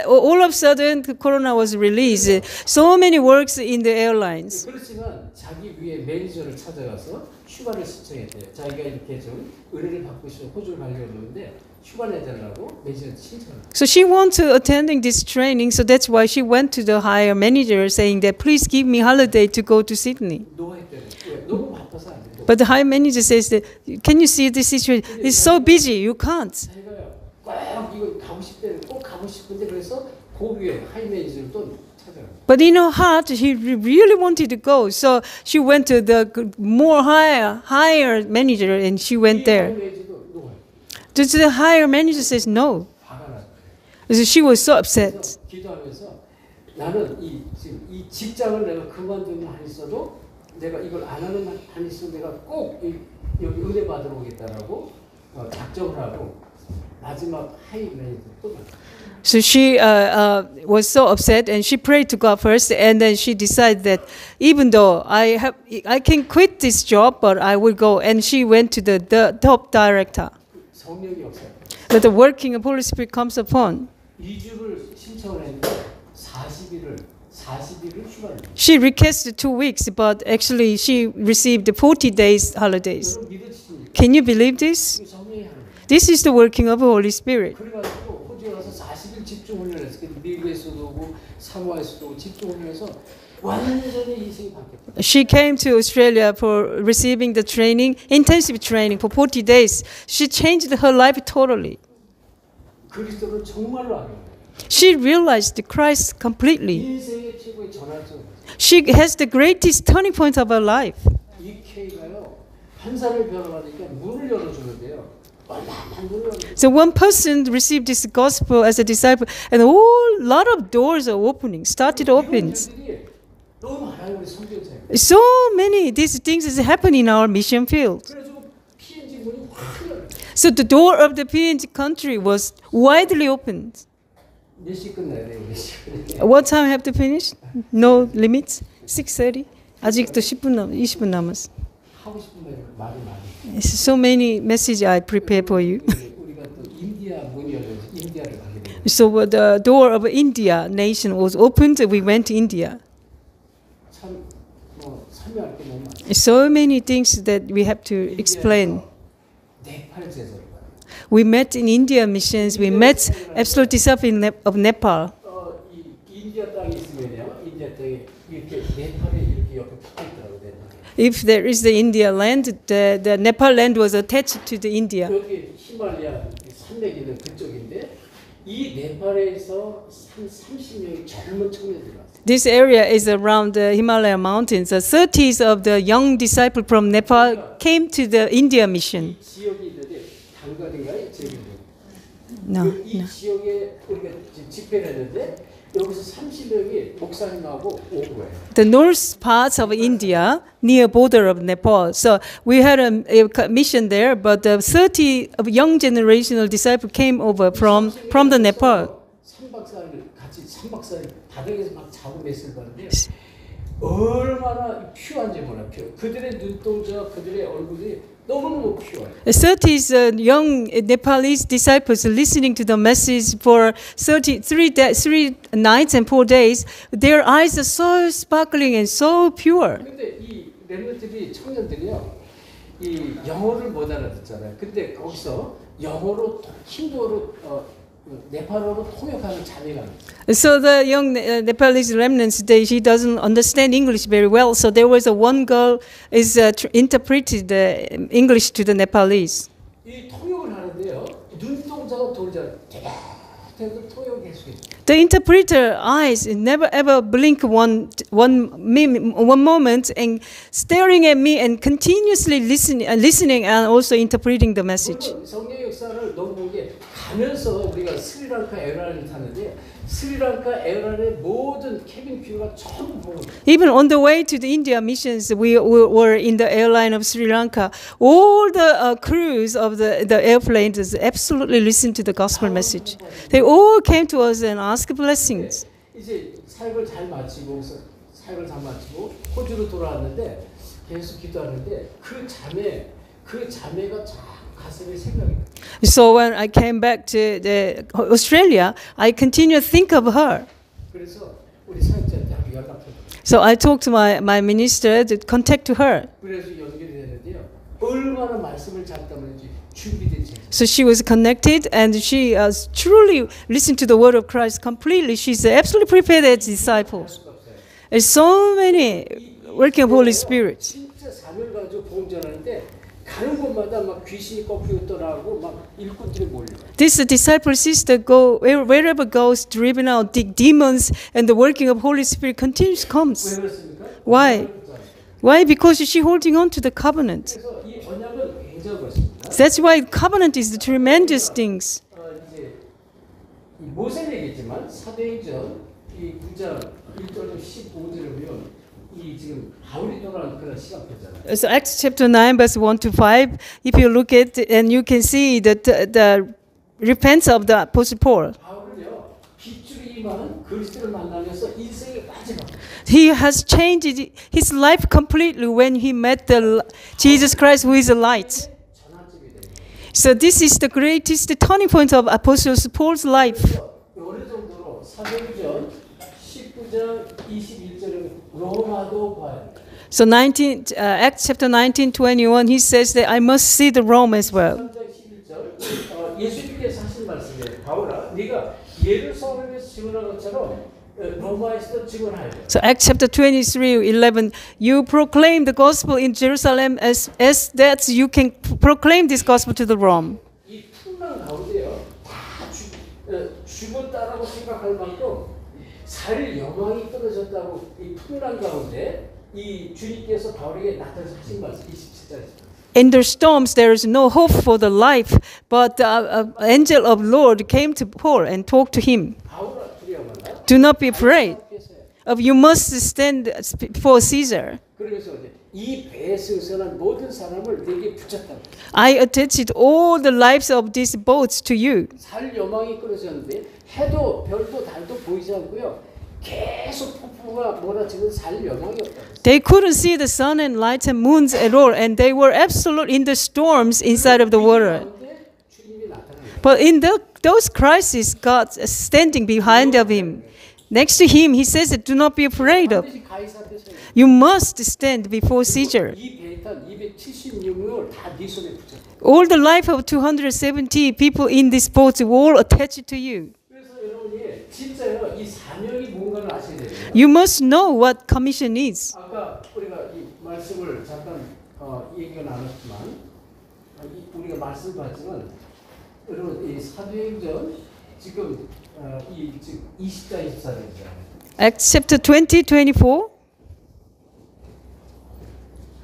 all of a sudden the Corona was released. So many works in the airlines. 그렇지만 자기 위에 매니저를 찾아가서 휴가를 신청했대요. 자기가 이렇게 좀 의뢰를 받고 싶어 호주를 가려고 그러는데 휴가 내달라고 매니저한테 신청을. So she wanted to attending this training. So that's why she went to the higher manager saying that please give me holiday to go to Sydney. 노했대요. 왜? 너무 바빠서 안 돼. But the high manager says that can you see this situation? It's so busy, you can't. 자기가요 꼭 이거 가고 싶대. 꼭 가고 싶은데 그래서 그 위에 하이 매니저를 또 찾아요. But in her heart, she really wanted to go. So she went to the more higher manager, and she went there. The higher manager says no. So she was so upset. 기도하면서 나는 지금 이 직장을 내가 그만두면 안 있어도 내가 이걸 안 하는 한 있어도 내가 꼭 여기 은혜 받으러 오겠다라고 작정을 하고 마지막 하이 매니저 또 만났어요. So she was so upset, and she prayed to God first, and then she decided that even though I can quit this job, but I will go. And she went to the top director. 성령이 없어요. That the working of Holy Spirit comes upon. 2주를 신청을 했는데 40일을 휴가를. She requested 2 weeks, but actually she received 40 days holidays. Can you believe this? This is the working of the Holy Spirit. 그래가지고 호주에 와서 40일 집중 훈련했어. 미국에서도 오고 사모아에서도 오고 집중 훈련해서 완전히 인생이 바뀌었다. She came to Australia for receiving the training, intensive training for 40 days. She changed her life totally. 그리스도를 정말로 알아요. She realized Christ completely. 인생의 최고의 전환점. She has the greatest turning point of her life. 이 K가요 한 사람을 변화하니까 문을 열어주는데요. So one person received this gospel as a disciple, and a whole lot of doors are opening, started opening. 너무 많아요 우리 선교사에. So many these things is happening in our mission field. 그래서 PNG 문이 확 열려. So the door of the PNG country was widely opened. 몇 시 끝나요? 몇 시 끝나요? What time have to finish? No limits. 6:30. 아직도 20분 남았어. 하고 싶은 말이 많이. So many messages I prepare for you. 우리가 또 인디아 문이 열려서 인디아를 가게 됩니다. So the door of India nation was opened. We went to India. 참뭐 설명할 게 너무 많아요. So many things that we have to explain. 네팔 제도를 봐요. We met in India missions. We met absolute disciples of Nepal. 이 인디아 땅이 있으면요, 인디아 땅에 이렇게 네팔에 이렇게 옆에 붙어 있더라고요. 네팔에. If there is the India land, the Nepal land was attached to the India. 여기 히말라야 산맥 있는 그쪽인데 이 네팔에서 한 30명의 젊은 청년들이 왔어요. This area is around the Himalaya mountains. The 30s of the young disciple from Nepal came to the India mission. 이 지역이 있는데 단가인가요? 제주도. No, 이 no. 지역에 우리가 지금 집회를 했는데 여기서 30명이 목사님하고 온 거예요. The north parts of India, near border of Nepal. So we had a mission there, but the 30 of young generational disciple came over from the Nepal. 3박 4일 같이 3박 4일 바닥에서 막 자고 메시를 받는데 얼마나 퓨어한지 몰라요. 그들의 눈동자, 그들의 얼굴이 너무너무 퓨어해요. 30 young Nepalese disciples listening to the message for 3 nights and 4 days. Their eyes are so sparkling and so pure. 근데 이 렘넌트들이 청년들이요. 이 영어를 못 알아듣잖아요. 근데 거기서 영어로 힌두어로 네팔어로 통역하는 자매가 있어요. So the young Nepalese remnants, she doesn't understand English very well. So there was one girl is interpreted English to the Nepalese. 이 통역을 하는데요. 눈동자가 돌잖아요. 대박 통역을 할 수 있어요. The interpreter eyes never ever blink one moment and staring at me and continuously listening and also interpreting the message. 성령 역사를 너무 본 게 가면서 우리가 스리랑카 에어라인을 탔는데 스리랑카 에어라인의 모든 캐빈 뷰가 전부 보고 Even on the way to the India missions, we were in the airline of Sri Lanka. All the crews of the airplanes absolutely listened to the gospel message. They all came to us and asked blessings. 이제 사역을 잘 마치고 호주로 돌아왔는데 계속 기도하는데 그 자매가 가슴에 생각이 나요. So when I came back to Australia, I continued to think of her. 그래서 우리 사역자한테 연락했어요. So I talked to my minister to contact to her. 그래서 연결이 되는데요. 얼마나 말씀을 잘 따르는지 준비된 책. So she was connected and she truly listened to the word of Christ completely. She's absolutely prepared as disciples. There's so many working of Holy Spirit. 진짜 사명을 가지고 복음 전하는데 가는 곳마다 막 귀신이 꺾이고 떠나고 막 일꾼들이 몰려. This disciple sister go wherever goes, driven out demons, and the working of Holy Spirit continues comes. 왜 그렇습니까? Why? Why? Because she holding on to the covenant. 그래서 이 언약은 굉장한 것입니다. That's why covenant is the tremendous things. 이제 모세는 얘기했지만 사도행전 이 9장 1절 15절에 보면 이 지금 바울이 떠나는 그런 시간표잖아요. So Acts chapter 9 verse 1 to 5, if you look at it, and you can see that the repentance of the Apostle Paul. 바울은요 빗줄이 임하는 그리스도를 만나면서 인생의 마지막. He has changed his life completely when he met the Jesus Christ, who is the light. So this is the greatest turning point of Apostle Paul's life. 어느 정도로 사도행전 19장 21절에 로마도 봐야 돼. So Acts chapter 19:21, he says that I must see the Rome as well. 3장 11절 예수님께서 하신 말씀이에요. 바울아, 네가 예루살렘에서 증언한 것처럼 로마에서도 증언하야 돼. So Acts chapter 23:11, you proclaim the gospel in Jerusalem as that you can proclaim this gospel to the Rome. 이 풍랑 가운데요, 다 죽었다라고 생각할 만큼 살 영광이 떨어졌다고 이 풍랑 가운데 이 주님께서 바울에게 나타나서 하신 말씀 27절입니다. In the storms, there is no hope for the life, but the angel of Lord came to Paul and talked to him. 바울아 두려워하나? Do not be afraid. You must stand before Caesar. 그러면서 이 배에 승선한 모든 사람을 내게 붙였다. I attached all the lives of these boats to you. 살 여망이 끊어졌는데 해도 별도 달도 보이지 않고요. 계속 폭풍과 몰아치는 살 여망이 없다. They couldn't see the sun and light and moons at all, and they were absolute in the storms inside of the water. 그런데 주님이 나타나요. But in those crises, God is standing behind of him. Next to him, he says, "Do not be afraid of. 반드시 가이사 앞에 서요. You must stand before Caesar." 이 배에 탄 276명을 다 네 손에 붙여. All the life of 270 people in this boat were all attached to you. 그래서 여러분이 진짜요 이 사명이 뭔가를 아셔야 돼요. You must know what commission is. 아까 우리가 이 말씀을 잠깐 얘기가 나눴지만 우리가 말씀 봤지만 여러분 이 사도행전 지금 이 지금 20장 24절이잖아요. Acts chapter 20, 24.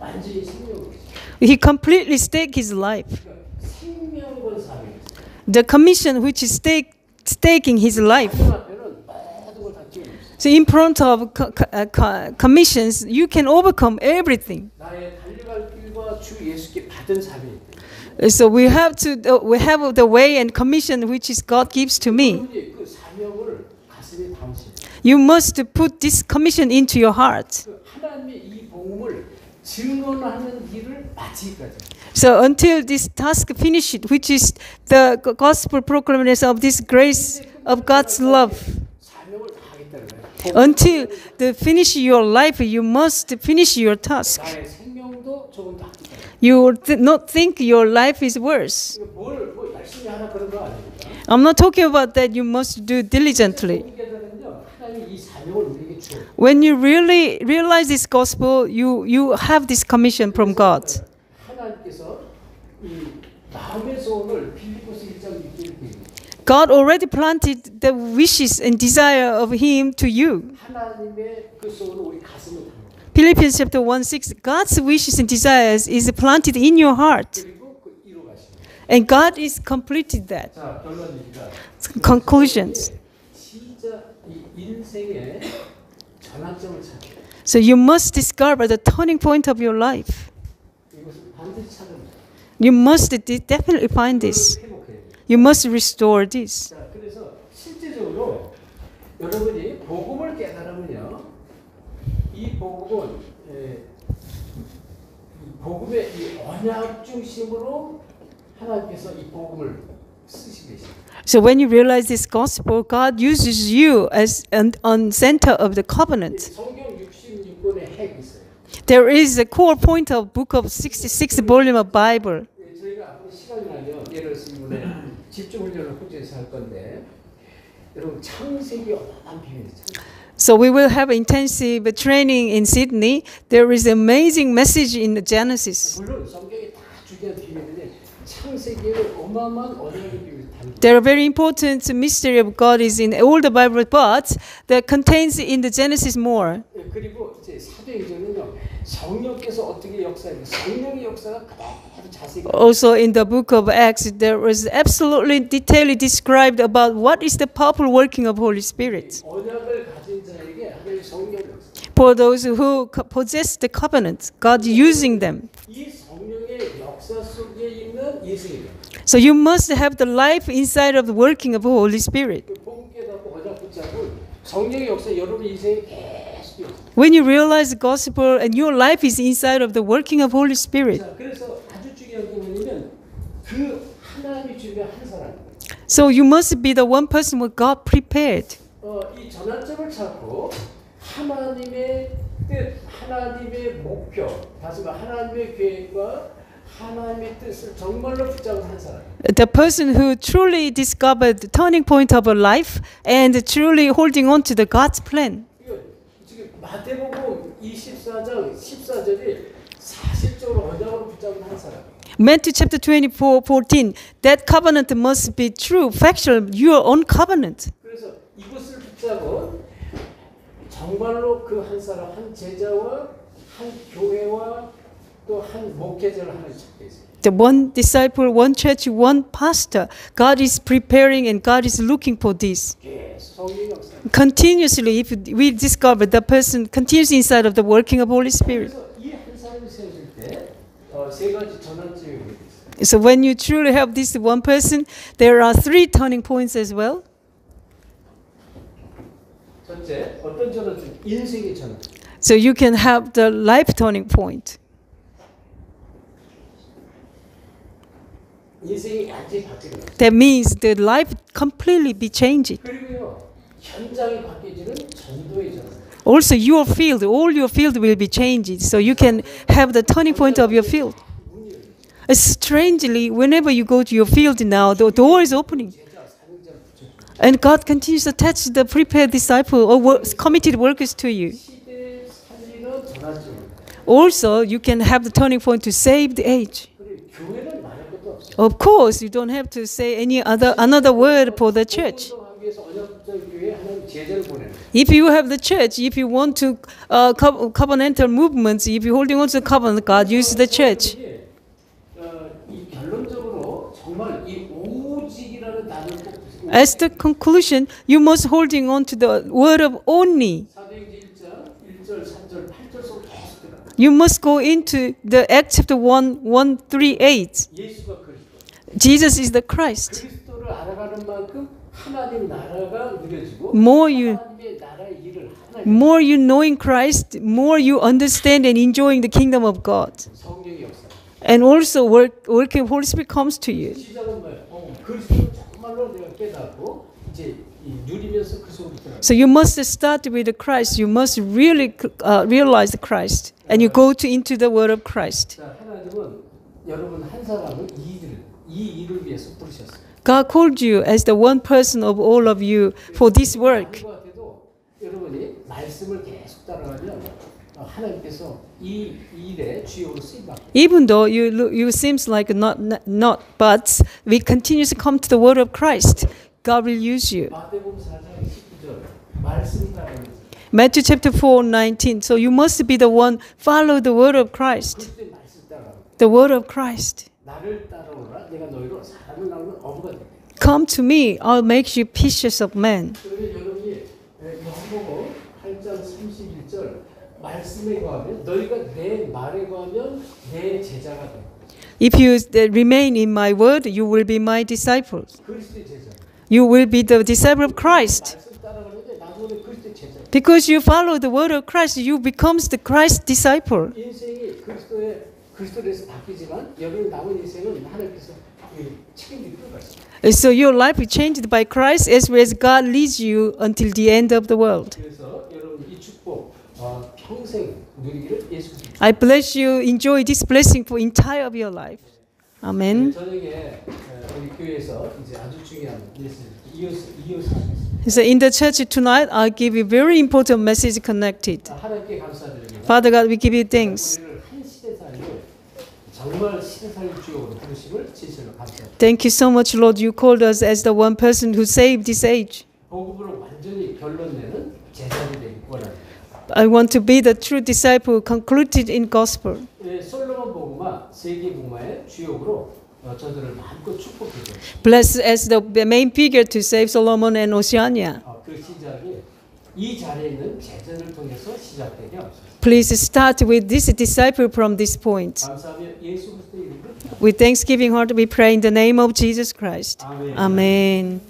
완전히 생명을 He completely staked his life. 그러니까 생명 건 사명. The commission which is staking his life. 사명 앞에는 모든 걸 다 끼워놓습니다. So in front of commissions, you can overcome everything. 나의 달려갈 길과 주 예수께 받은 사명. So we have the way and commission which is God gives to me. 여러분이 그 사명을 가슴에 담으시고 You must put this commission into your heart. 그 하나님의 이 복음을 증언하는 길을 마치기까지. So until this task finished, which is the gospel proclamation of this grace of God's love. 사명을 다 하겠다는 거예요. Until the finish your life, you must finish your task. 나의 생명도 조금 더 아끼다. You not think your life is worse. 뭐 열심히 하라 그런 거 아닙니다. I'm not talking about that you must do diligently. 목회자는요 하나님이 이 사명을 우리에게 주어요. When you really realize this gospel, you have this commission from God. 하나님께서 이 마음의 소원을 빌립보서 1장 6절에 얘기해요. God already planted the wishes and desire of Him to you. 하나님의 그 소원을 우리 가슴에 담아. Philippians chapter 1:6. God's wishes and desires is planted in your heart, 그리고 그 이루 가십니다. and God is completed that. 자 결론입니다. Conclusions. 진짜 이 인생의 전환점을 찾아요. So you must discover the turning point of your life. 이것을 반드시 찾아내요. You must definitely find this. 회복해야 돼요. You must restore this. 자, 그래서 실제적으로 여러분이 복음을 깨달으면요, 이 복음은 이 복음의 이 언약 중심으로 하나님께서 이 복음을 쓰시고 계십니다. So when you realize this gospel, God uses you as on center of the covenant. 성경 66권의 핵이 있어요. There is a core point of book of 66 volume of Bible. 저희가 앞으로 시간이 나면 예를 들어서 이번에 집중훈련을 호주에서 할 건데 여러분 창세기 어마어마한 비밀이 있어요. So we will have intensive training in Sydney. There is amazing message in the Genesis. 물론 성경이 다 중요한 비밀인데 창세기에는 어마어마한 언약의 비밀이 담겨. There are very important mystery of God is in all the Bible, but that contains in the Genesis more. 그리고 이제 사도행전은요 성령께서 어떻게 역사하고 성령의 역사가 그대로 자세히. Also in the book of Acts, there was absolutely detailedly described about what is the powerful working of Holy Spirit. 언약을 가진 자에게 하나님의 성령의 역사. For those who possess the covenant, God using them. 이 성령의 역사 속에 있는 예수예요. So you must have the life inside of the working of the Holy Spirit. 그 복음 깨닫고 언약 붙잡고 성령의 역사 여러분 인생에 계속 있어요. When you realize the gospel and your life is inside of the working of Holy Spirit. 자, 그래서 아주 중요한 게 뭐냐면 그 하나님이 준비한 한 사람. So you must be the one person who God prepared. 이 전환점을 찾고 하나님의 뜻, 하나님의 목표, 다시 말해 하나님의 계획과 하나님의 뜻을 정말로 붙잡은 한 사람. The person who truly discovered the turning point of her life and truly holding on to the God's plan. 이거 지금 마태복음 24장 14절이 사실적으로 언약으로 붙잡은 한 사람. Matthew chapter 24:14. That covenant must be true, factual, your own covenant. 그래서 이것을 붙잡은 정말로 그 한 사람, 한 제자와 한 교회와 또 한 목회자를 하나님 찾고 있어요. The one disciple, one church, one pastor. God is preparing and God is looking for this. 성령 역사. Continuously, if we discover the person continues inside of the working of Holy Spirit. 그래서 이 한 사람이 세워질 때 세 가지 전환점이 오게 있어요. So when you truly have this one person, there are 3 turning points as well. 첫 첫째, 어떤 전환? 인생의 전환. So you can have the life turning point. 인생이 완전히 바뀌는 거죠. That means the life completely be changed. 그리고요, 현장이 바뀌어지는 전도의 전환. Also, your field, all your field will be changed. So you can have the turning point of your field. Strangely, whenever you go to your field now, the door is opening. And God continues to attach the prepared disciple or committed workers to you. 시대 살리는 전환점. Also, you can have the turning point to save the age. 그리고 교회는 말할 것도 없어요. Of course, you don't have to say another word for the church. 운동하기 위해서 언약국장 교회에 하나님 제자를 보내는 거예요. If you have the church, if you want to covenantal movements, if you're holding on to the covenant, God uses the church. 이 결론적으로 정말 이 오직이라는 단어를 꼭 As the conclusion, you must holding on to the word of only. 사도행전 1절, 3절, 8절 속 계속 들어가. You must go into the Acts chapter 1:38. 예수가 그리스도. Jesus is the Christ. 그리스도를 알아가는 만큼 하나님 나라가 누려지고 More you 하나님의 나라의 일을 하나님 more you knowing Christ, more you understand and enjoying the kingdom of God. 성령의 역사. And also working Holy Spirit comes to you. 시작은 뭐예요? 그리스도를 정말로 내가 깨닫고 이제 이 누리면서 그 속으로 들어가. So you must start with the Christ. You must really realize the Christ, and you go into the word of Christ. 자, 하나님은 여러분 한 사람을 이 일을 위해서 부르셨어요. God called you as the one person of all of you for this work. 같아도 여러분이 말씀을 계속 따라가면 하나님께서 이 일에 주역으로 쓰임 받고. Even though you seems like not, but we continue to come to the word of Christ. God will use you. 마태복음 4장 19절 말씀 따르면서. Matthew chapter 4:19. So you must be the one follow the word of Christ. 그리스도의 말씀 따라가. The word of Christ. 나를 따라오라. 내가 너희로 사람을 낳으면 어부가 되게. Come to me. I'll make you fishes of men. 그러면 여러분이 요한복음 8장 31절 말씀에 거하면 너희가 내 말에 거하면 내 제자가 돼. If you remain in my word, you will be my disciples. 그리스도의 제자. You will be the disciple of Christ. 말씀 따라가는데 나중에 그리스도의 제자. Because you follow the word of Christ, you becomes the Christ disciple. 인생이 그리스도에서 바뀌지만 여러분 남은 인생은 하나님께서 책임질 필요가 있어요. So your life is changed by Christ as well as God leads you until the end of the world. 그래서 여러분 이 축복 평생 누리기를 예수 그리스도. I bless you. Enjoy this blessing for entire of your life. Amen. 저녁에 우리 교회에서 이제 아주 중요한 메시지 이어서 하겠습니다. So in the church tonight, I'll give you very important message connected. 하나님께 감사드립니다. Father God, we give you thanks. 우리를 한 시대살이를 정말 시대살이 주역으로 부르심을 진실로 감사합니다. Thank you so much, Lord. You called us as the one person who saved this age. 복음으로 완전히 결론내는 제자들이 되기 원합니다. I want to be the true disciple concluded in gospel. 솔로몬 복음화 세계 복음화의 주역으로 저들을 마음껏 축복해줘. Blessed as the main figure to save Solomon and Oceania. 그 시작이 이 자리에 있는 제자를 통해서 시작되게 하옵소서. Please start with this disciple from this point. 감사하며 예수 그리스도의 이름으로 With thanksgiving heart, we pray in the name of Jesus Christ. 아멘. Amen.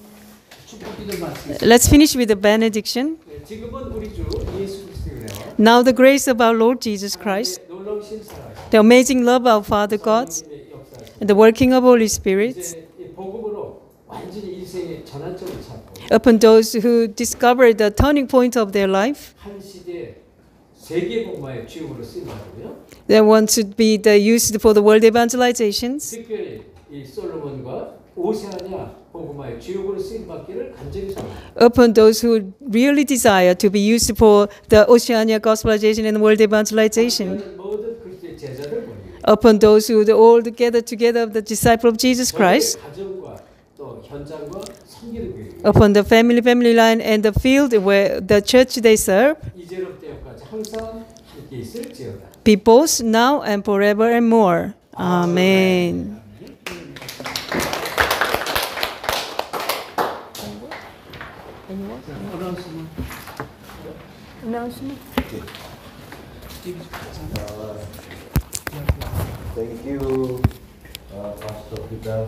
축복기도 마치겠습니다. Let's finish with the benediction. 지금은 우리 주 예수 그리스도의 은혜와 Now the grace of our Lord Jesus Christ, 놀라우신 사랑하심, the amazing love of our Father God, 성령님의 역사하심, and the working of Holy Spirit 이제 이 복음으로 완전히 인생의 전환점을 찾고 upon those who discover the turning point of their life. 한 시대 세계 복음화의 주역으로 쓰임받으며 They want to be used for the world evangelizations. 특별히 이 솔로몬과 오세아냐 복음화의 주역으로 쓰임받기를 간절히 소원합니다. Upon those who really desire to be used for the Oceania gospelization and world evangelization. 모든 그리스도의 제자들 보니 Upon those who all together of the disciple of Jesus Christ. 가정과 또 현장과 섬기는 교회 Upon the family line and the field where the church they serve. 이제로부터 여기까지 항상 함께 있을지어다. Be both now and forever and more. Amen. Announcement. Thank you, Pastor Peter.